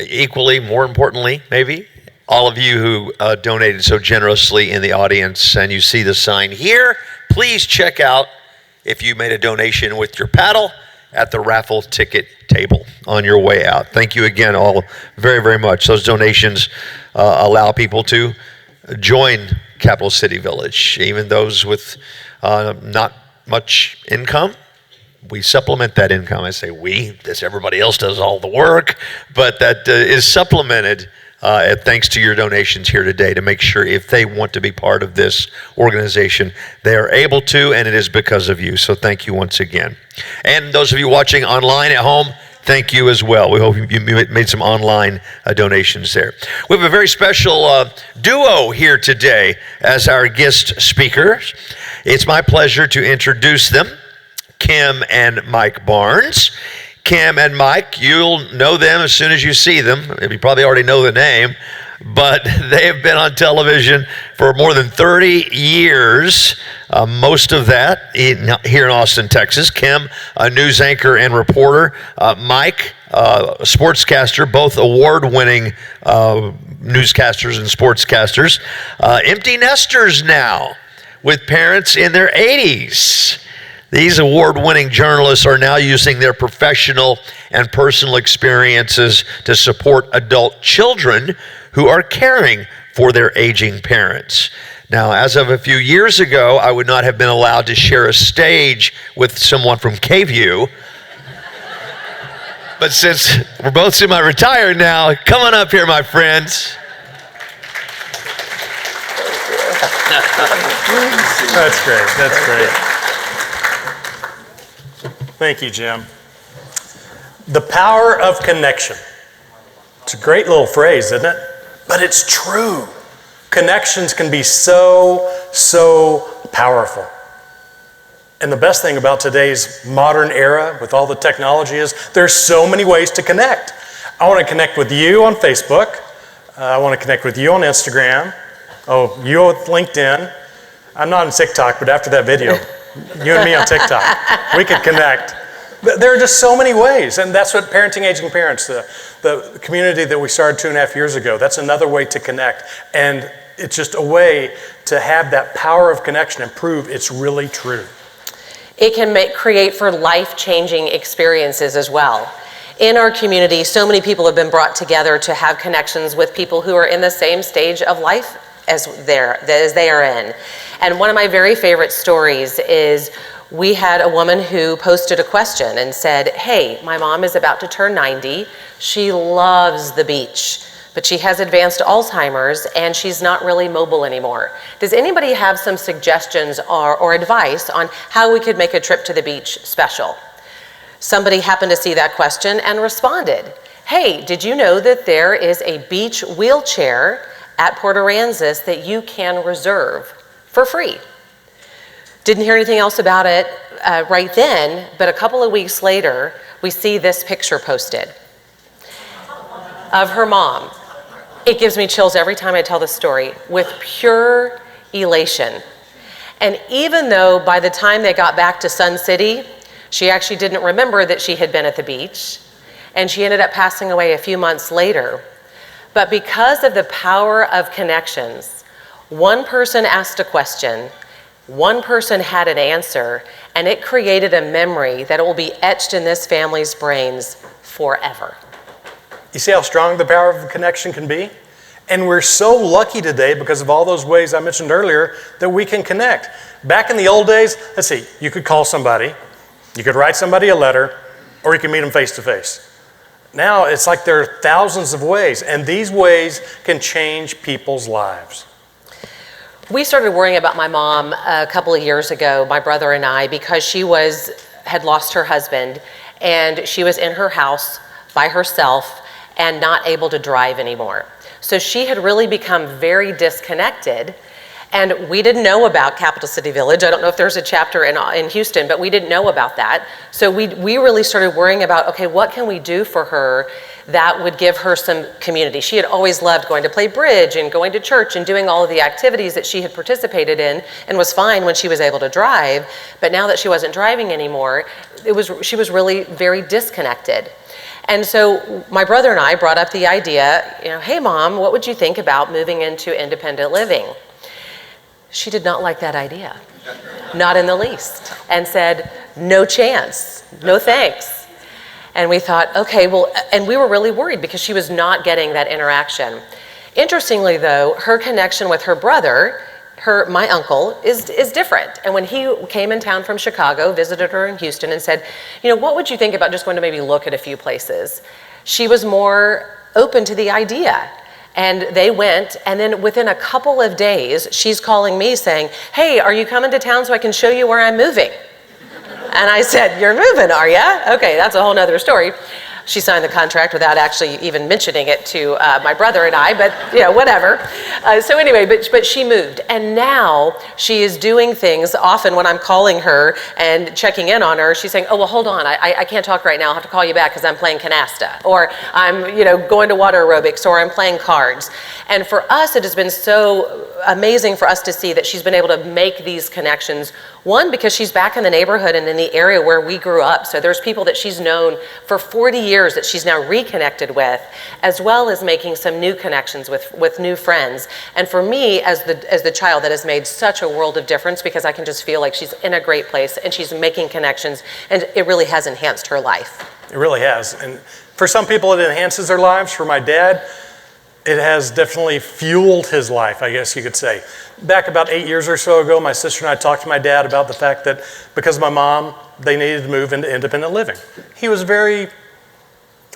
equally, more importantly, maybe, all of you who donated so generously in the audience, and you see the sign here, please check out if you made a donation with your paddle at the raffle ticket table on your way out. Thank you again all very, very much. Those donations allow people to join Capital City Village, even those with not much income. We supplement that income. I say we, this everybody else does all the work, but that is supplemented thanks to your donations here today, to make sure if they want to be part of this organization, they are able to, and it is because of you. So thank you once again. And those of you watching online at home, thank you as well. We hope you made some online donations there. We have a very special duo here today as our guest speakers. It's my pleasure to introduce them, Kim and Mike Barnes. Kim and Mike, you'll know them as soon as you see them. You probably already know the name, but they have been on television for more than 30 years, most of that here in Austin, Texas. Kim, a news anchor and reporter. Mike, a sportscaster, both award-winning newscasters and sportscasters. Empty nesters now, with parents in their 80s. These award-winning journalists are now using their professional and personal experiences to support adult children who are caring for their aging parents. Now, as of a few years ago, I would not have been allowed to share a stage with someone from KView. But since we're both semi-retired now, come on up here, my friends. That's great. That's great. Thank you, Jim. The power of connection. It's a great little phrase, isn't it? But it's true. Connections can be so powerful. And the best thing about today's modern era with all the technology is there's so many ways to connect. I want to connect with you on Facebook. I want to connect with you on Instagram. Oh, you with LinkedIn. I'm not on TikTok, but after that video, you and me on TikTok, we could connect. There are just so many ways, and that's what Parenting Aging Parents, the community that we started 2.5 years ago, that's another way to connect. And it's just a way to have that power of connection and prove it's really true. It can create for life-changing experiences as well. In our community, so many people have been brought together to have connections with people who are in the same stage of life as they are in. And one of my very favorite stories is we had a woman who posted a question and said, hey, my mom is about to turn 90. She loves the beach, but she has advanced Alzheimer's and she's not really mobile anymore. Does anybody have some suggestions or advice on how we could make a trip to the beach special? Somebody happened to see that question and responded, hey, did you know that there is a beach wheelchair at Port Aransas that you can reserve for free? Didn't hear anything else about it right then, but a couple of weeks later, we see this picture posted of her mom. It gives me chills every time I tell the story, with pure elation. And even though by the time they got back to Sun City, she actually didn't remember that she had been at the beach, and she ended up passing away a few months later. But because of the power of connections, one person asked a question, one person had an answer, And it created a memory that will be etched in this family's brains forever. You see how strong the power of connection can be? And we're so lucky today because of all those ways I mentioned earlier that we can connect. Back in the old days, let's see, you could call somebody, you could write somebody a letter, or you could meet them face to face. Now it's like there are thousands of ways, and these ways can change people's lives. We started worrying about my mom a couple of years ago, my brother and I, because she had lost her husband, and she was in her house by herself and not able to drive anymore. So she had really become very disconnected, and we didn't know about Capital City Village. I don't know if there's a chapter in Houston, but we didn't know about that. So we really started worrying about, okay, what can we do for her that would give her some community? She had always loved going to play bridge and going to church and doing all of the activities that she had participated in and was fine when she was able to drive. But now that she wasn't driving anymore, she was really very disconnected. And so my brother and I brought up the idea, hey Mom, what would you think about moving into independent living? She did not like that idea, not in the least, and said, no chance, no thanks. And we thought, okay, well, and we were really worried because she was not getting that interaction. Interestingly though, her connection with her brother, my uncle, is different. And when he came in town from Chicago, visited her in Houston and said, what would you think about just going to maybe look at a few places? She was more open to the idea. And they went, and then within a couple of days, she's calling me saying, hey, are you coming to town so I can show you where I'm moving? And I said, you're moving, are you? Okay, that's a whole nother story. She signed the contract without actually even mentioning it to my brother and I, but whatever. So anyway, but she moved. And now she is doing things. Often when I'm calling her and checking in on her, she's saying, oh, well, hold on. I can't talk right now. I'll have to call you back because I'm playing canasta. Or I'm going to water aerobics, or I'm playing cards. And for us, it has been so amazing for us to see that she's been able to make these connections. One, because she's back in the neighborhood and in the area where we grew up. So there's people that she's known for 40 years that she's now reconnected with, as well as making some new connections with new friends. And for me, as the child, that has made such a world of difference because I can just feel like she's in a great place and she's making connections, and it really has enhanced her life. It really has. And for some people, it enhances their lives. For my dad, it has definitely fueled his life, I guess you could say. Back about 8 years or so ago, my sister and I talked to my dad about the fact that because of my mom, they needed to move into independent living. He was very,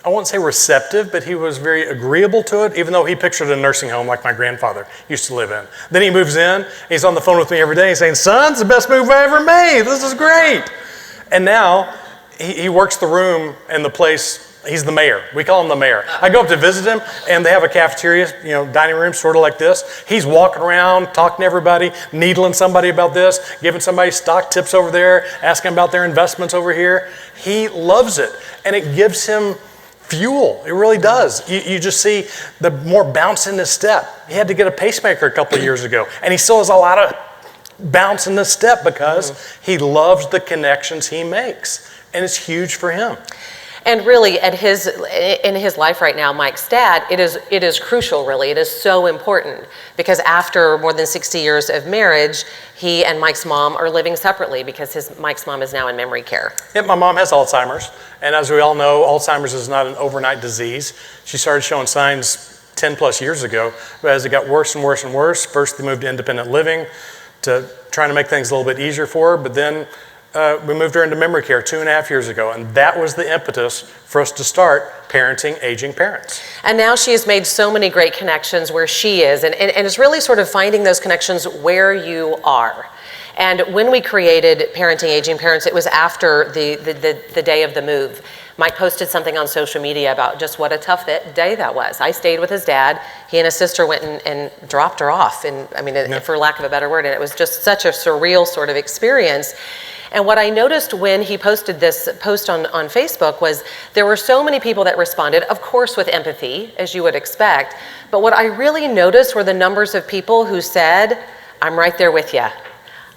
I won't say receptive, but he was very agreeable to it, even though he pictured a nursing home like my grandfather used to live in. Then he moves in, he's on the phone with me every day saying, son, it's the best move I ever made, this is great. And now he works the room and the place. He's the mayor. We call him the mayor. I go up to visit him, and they have a cafeteria, dining room, sort of like this. He's walking around, talking to everybody, needling somebody about this, giving somebody stock tips over there, asking about their investments over here. He loves it, and it gives him fuel. It really does. You just see the more bounce in his step. He had to get a pacemaker a couple of years ago, and he still has a lot of bounce in the step because he loves the connections he makes, and it's huge for him. And really, in his life right now, Mike's dad, it is crucial, really. It is so important because after more than 60 years of marriage, he and Mike's mom are living separately because Mike's mom is now in memory care. Yep, my mom has Alzheimer's, and as we all know, Alzheimer's is not an overnight disease. She started showing signs 10 plus years ago, but as it got worse and worse and worse, first they moved to independent living to trying to make things a little bit easier for her, but then we moved her into memory care 2.5 years ago, and that was the impetus for us to start parenting aging parents. And now she has made so many great connections where she is, and it's really sort of finding those connections where you are. And when we created Parenting Aging Parents, it was after the day of the move. Mike posted something on social media about just what a tough day that was. I stayed with his dad. He and his sister went and dropped her off, for lack of a better word, and it was just such a surreal sort of experience. And what I noticed when he posted this post on Facebook was there were so many people that responded, of course with empathy, as you would expect, but what I really noticed were the numbers of people who said, I'm right there with you.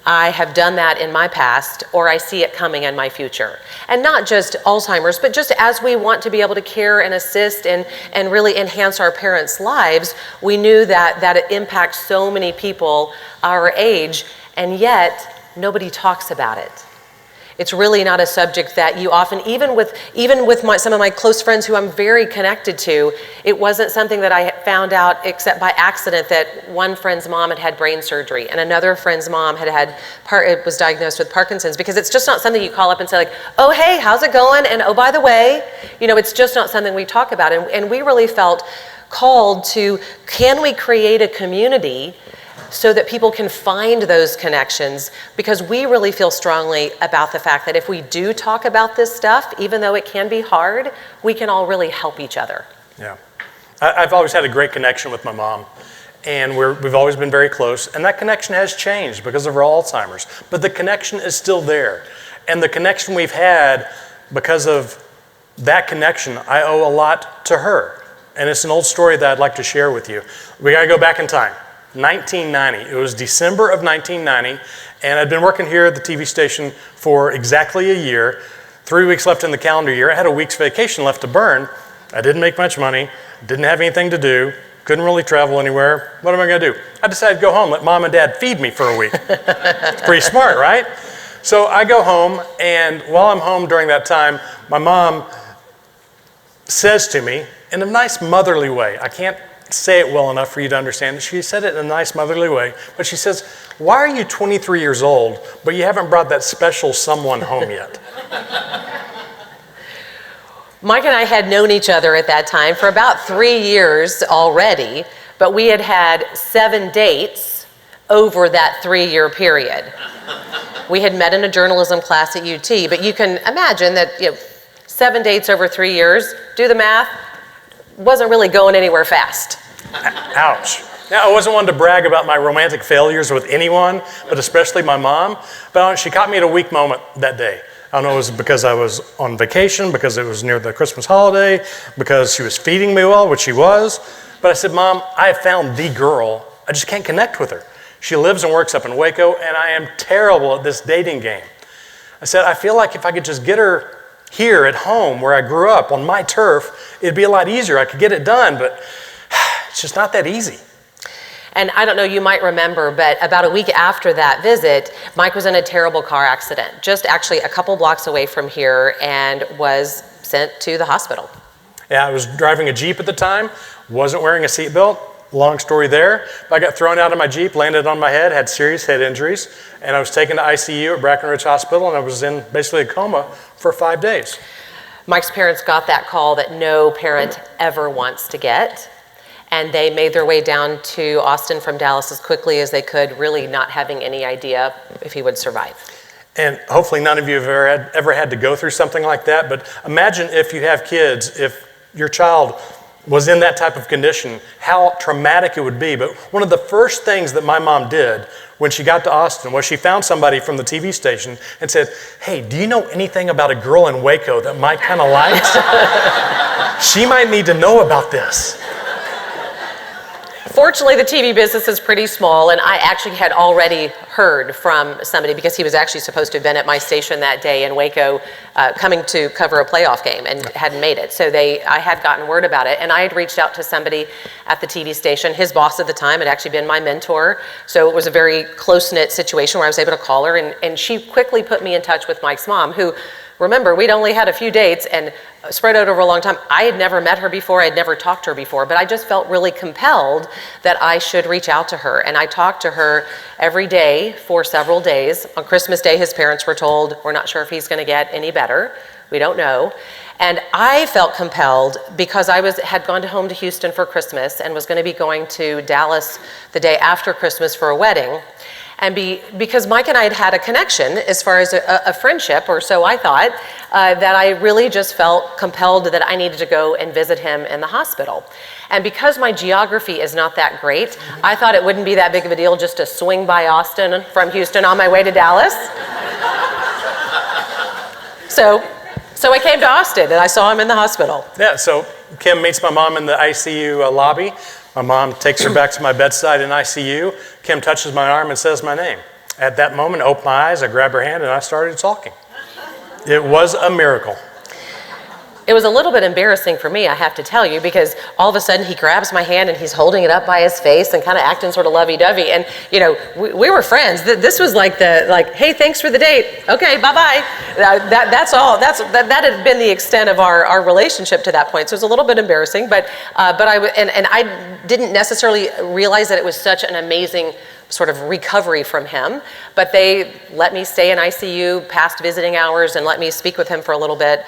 I have done that in my past, or I see it coming in my future. And not just Alzheimer's, but just as we want to be able to care and assist and really enhance our parents' lives, we knew that it impacts so many people our age, and yet nobody talks about it. It's really not a subject that you often, even with some of my close friends who I'm very connected to, it wasn't something that I found out except by accident that one friend's mom had had brain surgery and another friend's mom was diagnosed with Parkinson's, because it's just not something you call up and say like, oh, hey, how's it going? And oh, by the way, it's just not something we talk about. And we really felt called to, can we create a community so that people can find those connections, because we really feel strongly about the fact that if we do talk about this stuff, even though it can be hard, we can all really help each other. Yeah. I've always had a great connection with my mom, and we've always been very close, and that connection has changed because of her Alzheimer's, but the connection is still there. And the connection we've had, because of that connection, I owe a lot to her. And it's an old story that I'd like to share with you. We gotta go back in time. 1990. It was December of 1990, and I'd been working here at the TV station for exactly a year. 3 weeks left in the calendar year. I had a week's vacation left to burn. I didn't make much money, didn't have anything to do, couldn't really travel anywhere. What am I gonna do? I decided to go home, let mom and dad feed me for a week. It's pretty smart, right? So I go home, and while I'm home during that time, my mom says to me, in a nice motherly way, I can't say it well enough for you to understand. She said it in a nice motherly way, but she says, why are you 23 years old, but you haven't brought that special someone home yet? Mike and I had known each other at that time for about 3 years already, but we had had 7 dates over that 3-year period. We had met in a journalism class at UT, but you can imagine that 7 dates over 3 years, do the math, wasn't really going anywhere fast. Ouch. Now, I wasn't one to brag about my romantic failures with anyone, but especially my mom. But she caught me at a weak moment that day. I don't know, it was because I was on vacation, because it was near the Christmas holiday, because she was feeding me well, which she was. But I said, Mom, I have found the girl. I just can't connect with her. She lives and works up in Waco, and I am terrible at this dating game. I said, I feel like if I could just get her here at home where I grew up on my turf, it'd be a lot easier. I could get it done, but it's just not that easy. And I don't know, you might remember, but about a week after that visit, Mike was in a terrible car accident, just actually a couple blocks away from here, and was sent to the hospital. Yeah, I was driving a Jeep at the time, wasn't wearing a seatbelt. Long story there. I got thrown out of my Jeep, landed on my head, had serious head injuries, and I was taken to ICU at Brackenridge Hospital, and I was in basically a coma for 5 days. Mike's parents got that call that no parent ever wants to get, and they made their way down to Austin from Dallas as quickly as they could, really not having any idea if he would survive. And hopefully none of you have ever had to go through something like that, but imagine if you have kids, if your child was in that type of condition, how traumatic it would be. But one of the first things that my mom did when she got to Austin was she found somebody from the TV station and said, hey, do you know anything about a girl in Waco that Mike kind of likes? She might need to know about this. Fortunately, the TV business is pretty small, and I actually had already heard from somebody, because he was actually supposed to have been at my station that day in Waco, coming to cover a playoff game, and hadn't made it. So I had gotten word about it, and I had reached out to somebody at the TV station. His boss at the time had actually been my mentor, so it was a very close-knit situation where I was able to call her, and she quickly put me in touch with Mike's mom, who, remember, we'd only had a few dates and spread out over a long time. I had never met her before, I had never talked to her before, but I just felt really compelled that I should reach out to her. And I talked to her every day for several days. On Christmas Day, his parents were told, we're not sure if he's gonna get any better. We don't know. And I felt compelled because I had gone home to Houston for Christmas and was gonna be going to Dallas the day after Christmas for a wedding. And because Mike and I had had a connection as far as a friendship, or so I thought, that I really just felt compelled that I needed to go and visit him in the hospital. And because my geography is not that great, I thought it wouldn't be that big of a deal just to swing by Austin from Houston on my way to Dallas. So I came to Austin and I saw him in the hospital. Yeah, so Kim meets my mom in the ICU lobby. My mom takes her back to my bedside in ICU. Kim touches my arm and says my name. At that moment, I opened my eyes, I grabbed her hand, and I started talking. It was a miracle. It was a little bit embarrassing for me, I have to tell you, because all of a sudden he grabs my hand and he's holding it up by his face and kind of acting sort of lovey-dovey. And, you know, we were friends. This was like hey, thanks for the date. Okay, bye-bye. That's all. That had been the extent of our relationship to that point. So it was a little bit embarrassing, but I didn't necessarily realize that it was such an amazing sort of recovery from him, but they let me stay in ICU past visiting hours and let me speak with him for a little bit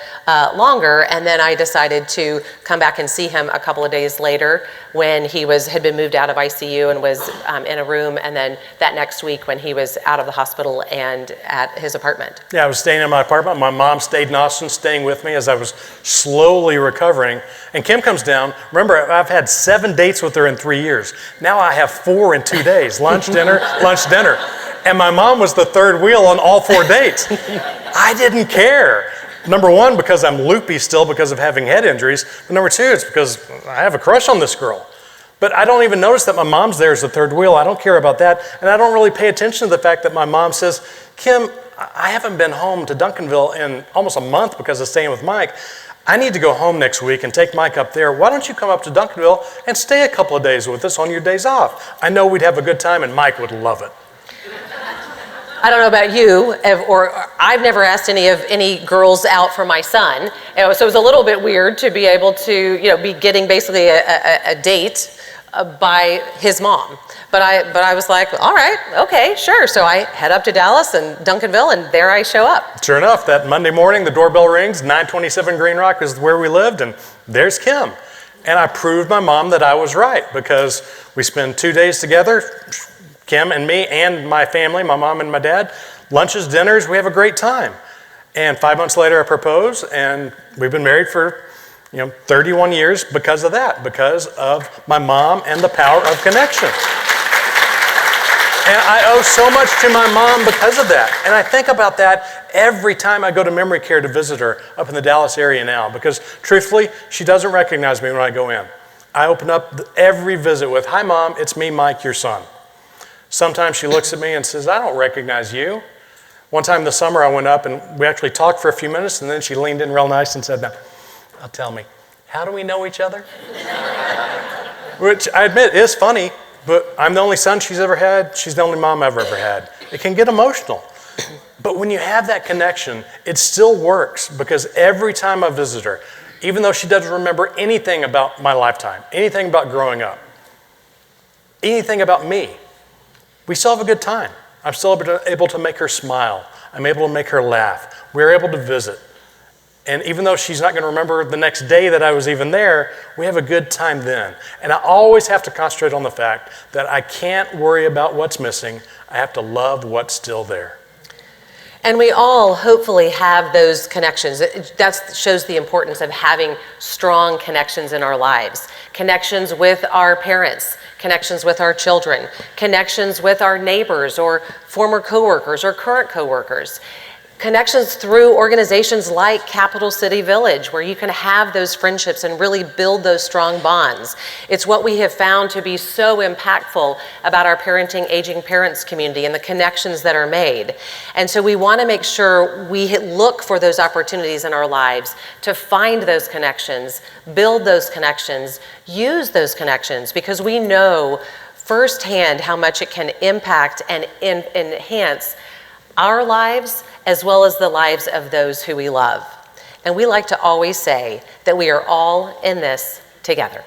longer, and then I decided to come back and see him a couple of days later when he had been moved out of ICU and was in a room, and then that next week when he was out of the hospital and at his apartment. Yeah, I was staying in my apartment. My mom stayed in Austin, staying with me as I was slowly recovering. And Kim comes down. Remember, I've had 7 dates with her in 3 years. Now I have 4 in 2 days. Lunch, dinner, lunch, dinner. And my mom was the third wheel on all 4 dates. I didn't care. Number one, because I'm loopy still because of having head injuries. But number two, it's because I have a crush on this girl. But I don't even notice that my mom's there as the third wheel. I don't care about that. And I don't really pay attention to the fact that my mom says, Kim, I haven't been home to Duncanville in almost a month because of staying with Mike. I need to go home next week and take Mike up there. Why don't you come up to Duncanville and stay a couple of days with us on your days off? I know we'd have a good time and Mike would love it. I don't know about you, or I've never asked any girls out for my son. So it was a little bit weird to be able to, be getting basically a date by his mom. But I was like, all right, okay, sure. So I head up to Dallas and Duncanville, and there I show up. Sure enough, that Monday morning, the doorbell rings, 927 Green Rock is where we lived, and there's Kim. And I proved my mom that I was right, because we spend 2 days together, Kim and me and my family, my mom and my dad, lunches, dinners, we have a great time. And 5 months later, I propose, and we've been married for 31 years because of that, because of my mom and the power of connection. And I owe so much to my mom because of that. And I think about that every time I go to memory care to visit her up in the Dallas area now, because truthfully, she doesn't recognize me when I go in. I open up every visit with, hi Mom, it's me, Mike, your son. Sometimes she looks at me and says, I don't recognize you. One time this summer I went up and we actually talked for a few minutes, and then she leaned in real nice and said, now, tell me, how do we know each other? Which I admit is funny, but I'm the only son she's ever had. She's the only mom I've ever had. It can get emotional. But when you have that connection, it still works, because every time I visit her, even though she doesn't remember anything about my lifetime, anything about growing up, anything about me, we still have a good time. I'm still able to make her smile. I'm able to make her laugh. We're able to visit. And even though she's not going to remember the next day that I was even there, we have a good time then. And I always have to concentrate on the fact that I can't worry about what's missing. I have to love what's still there. And we all hopefully have those connections. That shows the importance of having strong connections in our lives. Connections with our parents, connections with our children, connections with our neighbors or former coworkers or current coworkers. Connections through organizations like Capital City Village, where you can have those friendships and really build those strong bonds. It's what we have found to be so impactful about our parenting, aging parents community and the connections that are made. And so we want to make sure we look for those opportunities in our lives to find those connections, build those connections, use those connections, because we know firsthand how much it can impact and enhance our lives as well as the lives of those who we love. And we like to always say that we are all in this together.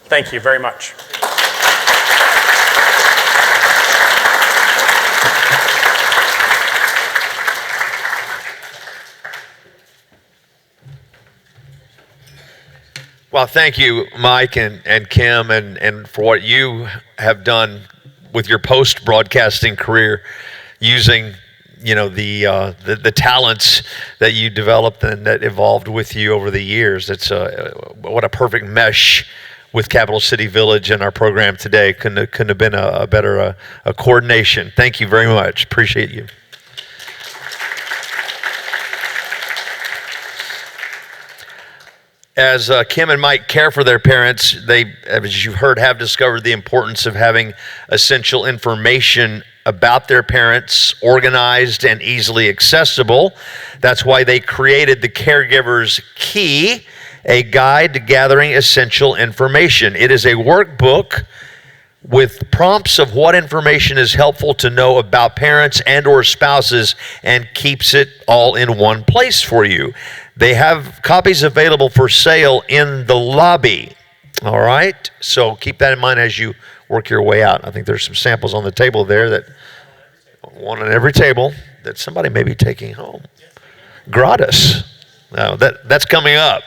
Thank you very much. Well, thank you, Mike and Kim, and for what you have done with your post-broadcasting career, using the talents that you developed and that evolved with you over the years. It's what a perfect mesh with Capital City Village and our program today. Couldn't have been a better coordination. Thank you very much. Appreciate you. As Kim and Mike care for their parents, they, as you've heard, have discovered the importance of having essential information about their parents, organized and easily accessible. That's why they created the Caregiver's Key, a guide to gathering essential information. It is a workbook with prompts of what information is helpful to know about parents and or spouses, and keeps it all in one place for you. They have copies available for sale in the lobby. All right, so keep that in mind as you work your way out. I think there's some samples on the table there, that one on every table, that somebody may be taking home gratis. Now, that's coming up.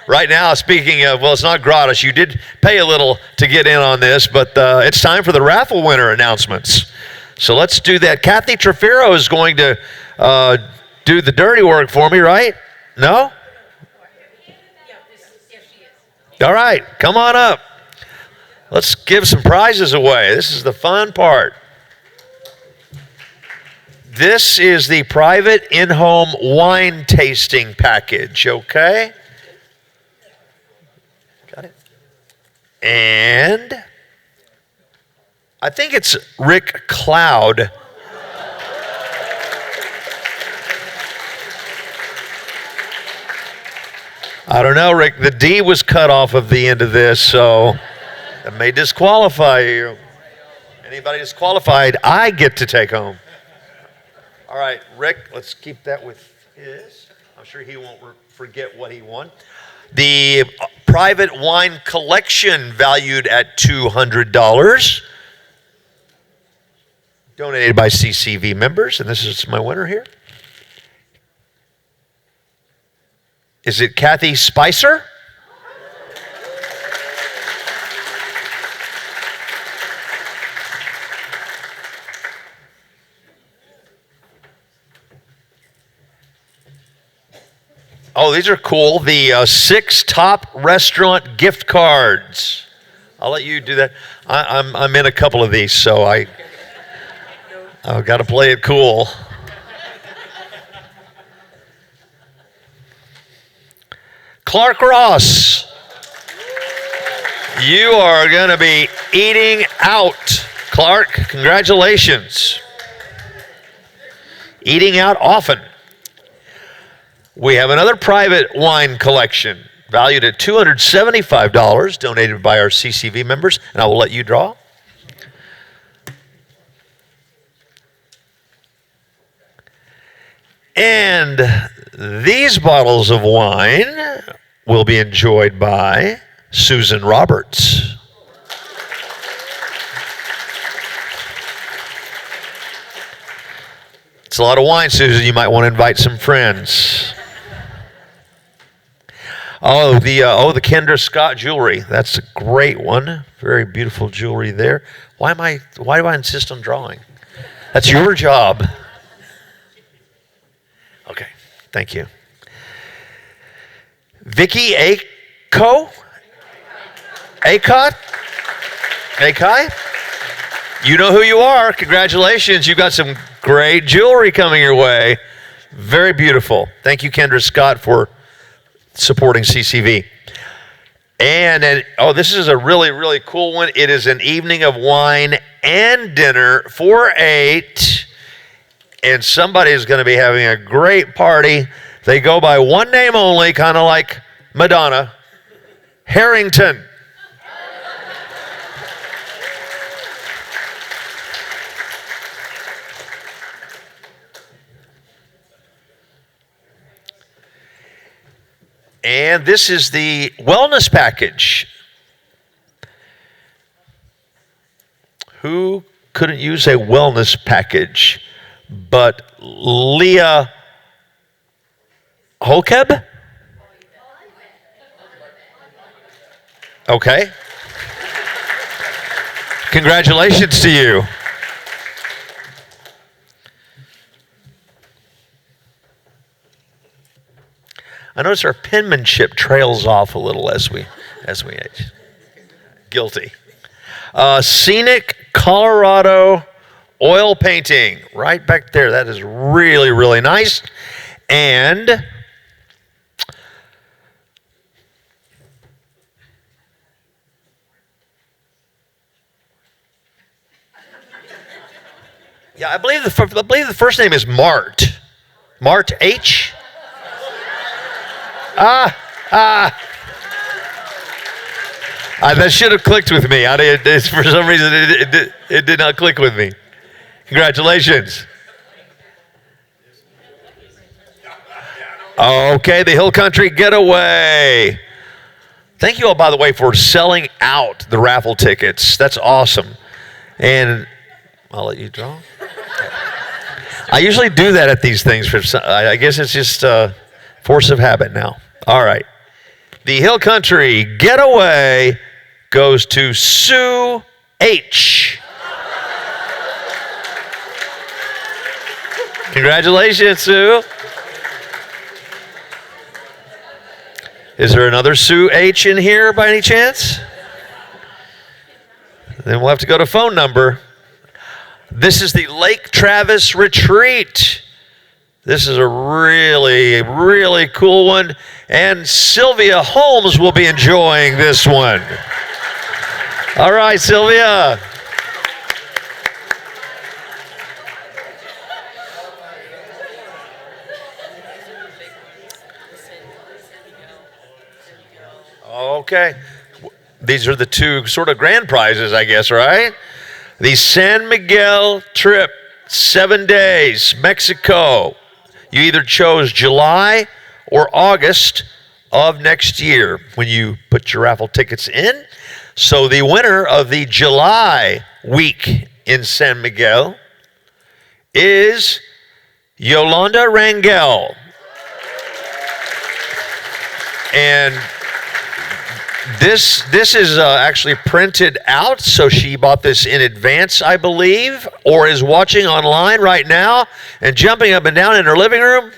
Right now, speaking of, well, it's not gratis. You did pay a little to get in on this, but it's time for the raffle winner announcements. So let's do that. Kathy Trefiro is going to do the dirty work for me, right? No? All right, come on up. Let's give some prizes away. This is the fun part. This is the private in-home wine tasting package, okay? Got it. And I think it's Rick Cloud. I don't know, Rick. The D was cut off of the end of this, so that may disqualify you. Anybody disqualified, I get to take home. All right, Rick, let's keep that with his. I'm sure he won't forget what he won. The private wine collection valued at $200. Donated by CCV members, and this is my winner here. Is it Kathy Spicer? Oh, these are cool. The 6 top restaurant gift cards. I'll let you do that. I'm in a couple of these, so I've got to play it cool. Clark Ross, you are going to be eating out. Clark, congratulations. Eating out often. We have another private wine collection valued at $275, donated by our CCV members, and I will let you draw. And these bottles of wine will be enjoyed by Susan Roberts. It's a lot of wine, Susan. You might want to invite some friends. Oh, the Kendra Scott jewelry. That's a great one. Very beautiful jewelry there. Why do I insist on drawing? That's your job. Okay, thank you. Vicky Acot? Akai? You know who you are. Congratulations. You've got some great jewelry coming your way. Very beautiful. Thank you, Kendra Scott, for supporting CCV. And this is a really, really cool one. It is an evening of wine and dinner for 8. And somebody is going to be having a great party. They go by one name only, kind of like Madonna. Harrington. And this is the wellness package. Who couldn't use a wellness package but Leah Holkeb? Okay. Congratulations to you. I notice our penmanship trails off a little as we age. Guilty. Scenic Colorado oil painting, right back there. That is really, really nice. And Yeah, I believe the first name is Mart. Mart H. That should have clicked with me. For some reason, it did not click with me. Congratulations. Okay, the Hill Country Getaway. Thank you all, by the way, for selling out the raffle tickets. That's awesome. And I'll let you draw. I usually do that at these things. I guess it's just force of habit now. All right. The Hill Country Getaway goes to Sue H. Congratulations, Sue. Is there another Sue H in here by any chance? Then we'll have to go to phone number. This is the Lake Travis Retreat. This is a really, really cool one. And Sylvia Holmes will be enjoying this one. All right, Sylvia. Okay. These are the two sort of grand prizes, I guess, right? The San Miguel trip, 7 days, Mexico. You either chose July or August of next year when you put your raffle tickets in. So the winner of the July week in San Miguel is Yolanda Rangel. And this is actually printed out, so she bought this in advance, I believe, or is watching online right now and jumping up and down in her living room.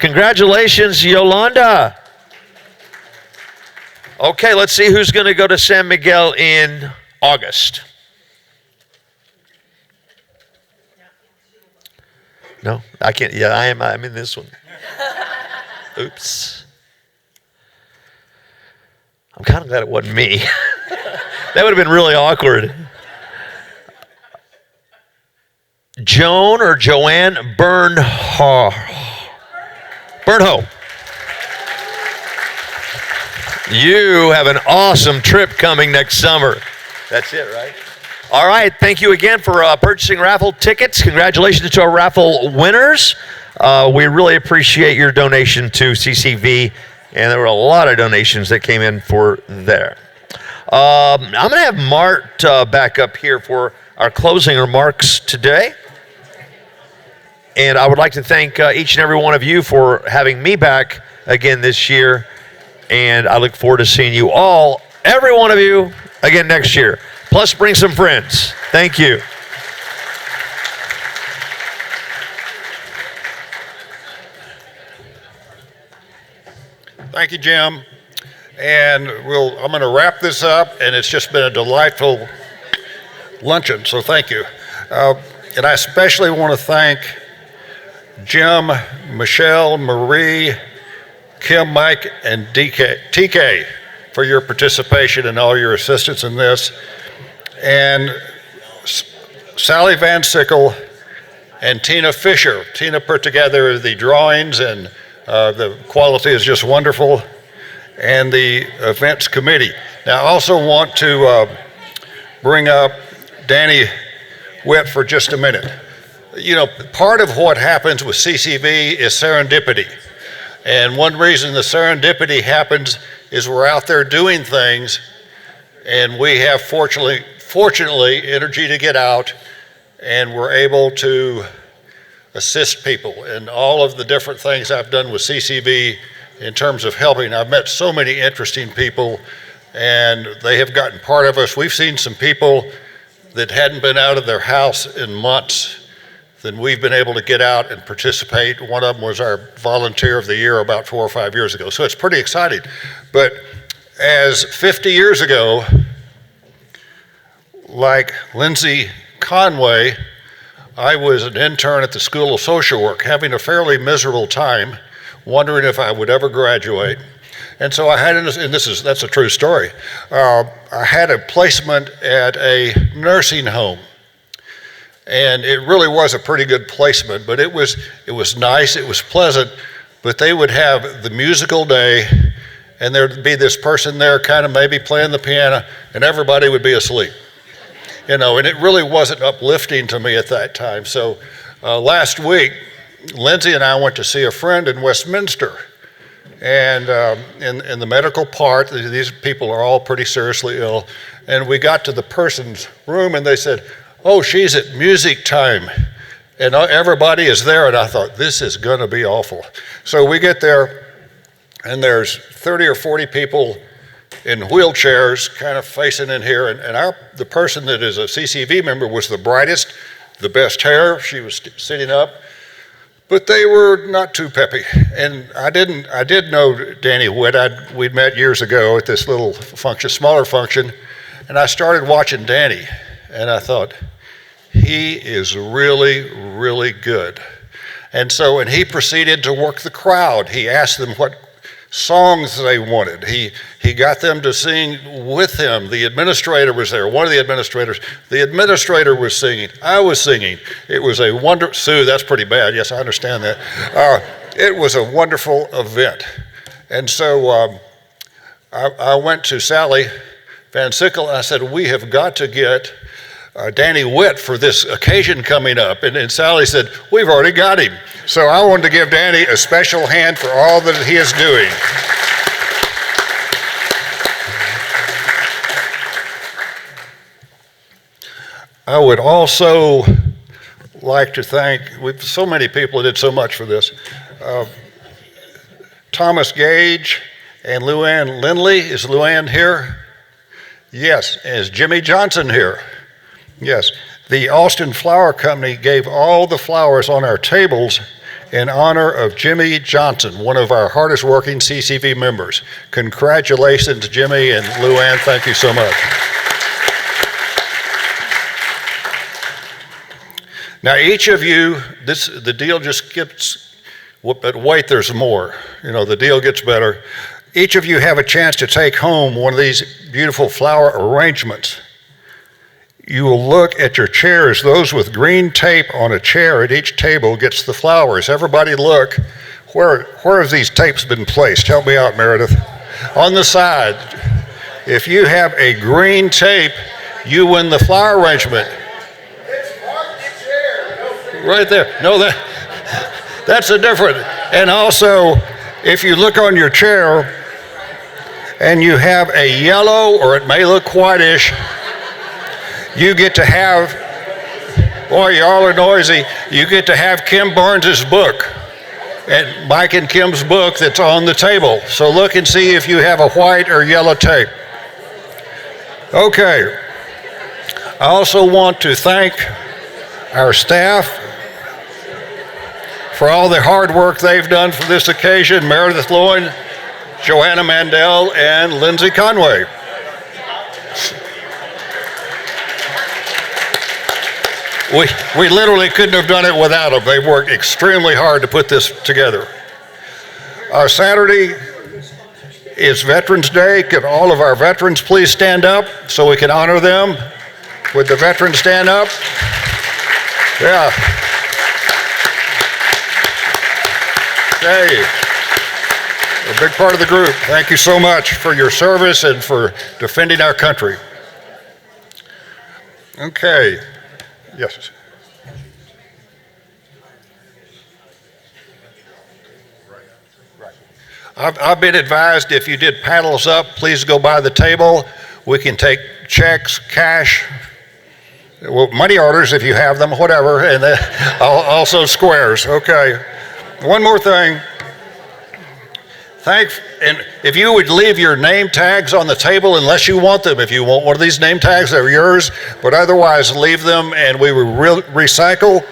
Congratulations, Yolanda. Okay, let's see who's going to go to San Miguel in August. No, I can't. Yeah, I'm in this one. Oops. I'm kind of glad it wasn't me. That would have been really awkward. Joan or Joanne Bernho. You have an awesome trip coming next summer. That's it, right? All right, thank you again for purchasing raffle tickets. Congratulations to our raffle winners. We really appreciate your donation to CCV. And there were a lot of donations that came in for there. I'm going to have Mart back up here for our closing remarks today. And I would like to thank each and every one of you for having me back again this year. And I look forward to seeing you all, every one of you, again next year. Plus, bring some friends. Thank you. Thank you, Jim. And I'm going to wrap this up, and it's just been a delightful luncheon, so thank you. And I especially want to thank Jim, Michelle, Marie, Kim, Mike, and TK for your participation and all your assistance in this. And Sally Van Sickle and Tina Fisher. Tina put together the drawings, and the quality is just wonderful, and the events committee. Now, I also want to bring up Danny Witt for just a minute. You know, part of what happens with CCV is serendipity. And one reason the serendipity happens is we're out there doing things, and we have fortunately energy to get out, and we're able to assist people in all of the different things I've done with CCV in terms of helping. I've met so many interesting people, and they have gotten part of us. We've seen some people that hadn't been out of their house in months, then we've been able to get out and participate. One of them was our volunteer of the year about 4 or 5 years ago. So it's pretty exciting. But as 50 years ago, like Lindsay Conway, I was an intern at the School of Social Work, having a fairly miserable time, wondering if I would ever graduate. And so I had, and that's a true story, I had a placement at a nursing home. And it really was a pretty good placement, but it was nice, it was pleasant, but they would have the musical day, and there'd be this person there kind of maybe playing the piano, and everybody would be asleep. And it really wasn't uplifting to me at that time. So last week, Lindsay and I went to see a friend in Westminster. And in the medical part, these people are all pretty seriously ill. And we got to the person's room and they said, "Oh, she's at music time." And everybody is there. And I thought, this is going to be awful. So we get there and there's 30 or 40 people in wheelchairs kind of facing in here. And the person that is a CCV member was the brightest, the best hair. She was sitting up. But they were not too peppy. And I did know Danny Witt. We'd met years ago at this little function, smaller function. And I started watching Danny. And I thought, he is really, really good. And he proceeded to work the crowd. He asked them what songs they wanted. He got them to sing with him. The administrator was there, one of the administrators. The administrator was singing. I was singing. It was a wonder. Sue, that's pretty bad. Yes, I understand that. It was a wonderful event. And so I went to Sally Van Sickle and I said, we have got to get Danny Witt for this occasion coming up. And Sally said, we've already got him. So I wanted to give Danny a special hand for all that he is doing. I would also like to thank, so many people did so much for this, Thomas Gage and Luann Lindley. Is Luann here? Yes. Is Jimmy Johnson here? Yes. The Austin Flower Company gave all the flowers on our tables in honor of Jimmy Johnson, one of our hardest working CCV members. Congratulations, Jimmy and Luann. Thank you so much. Now, each of you, the deal just gets, but wait, there's more. The deal gets better. Each of you have a chance to take home one of these beautiful flower arrangements. You will look at your chairs. Those with green tape on a chair at each table gets the flowers. Everybody look. Where have these tapes been placed? Help me out, Meredith. On the side. If you have a green tape, you win the flower arrangement. Right there. No, that's a different. And also, if you look on your chair and you have a yellow, or it may look whitish, you get to have, boy, y'all are noisy, you get to have Kim Barnes's book, and Mike and Kim's book that's on the table. So look and see if you have a white or yellow tape. Okay. I also want to thank our staff for all the hard work they've done for this occasion. Meredith Lowen, Joanna Mandel, and Lindsay Conway. We literally couldn't have done it without them. They worked extremely hard to put this together. Saturday is Veterans Day. Could all of our veterans please stand up so we can honor them? Would the veterans stand up? Yeah. Okay. A big part of the group. Thank you so much for your service and for defending our country. Okay. Yes. I've been advised if you did paddles up, please go by the table. We can take checks, cash, money orders if you have them, whatever, and also squares. Okay. One more thing. And if you would leave your name tags on the table, unless you want them. If you want one of these name tags, they're yours, but otherwise leave them and we will recycle.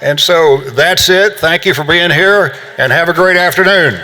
And so that's it. Thank you for being here and have a great afternoon.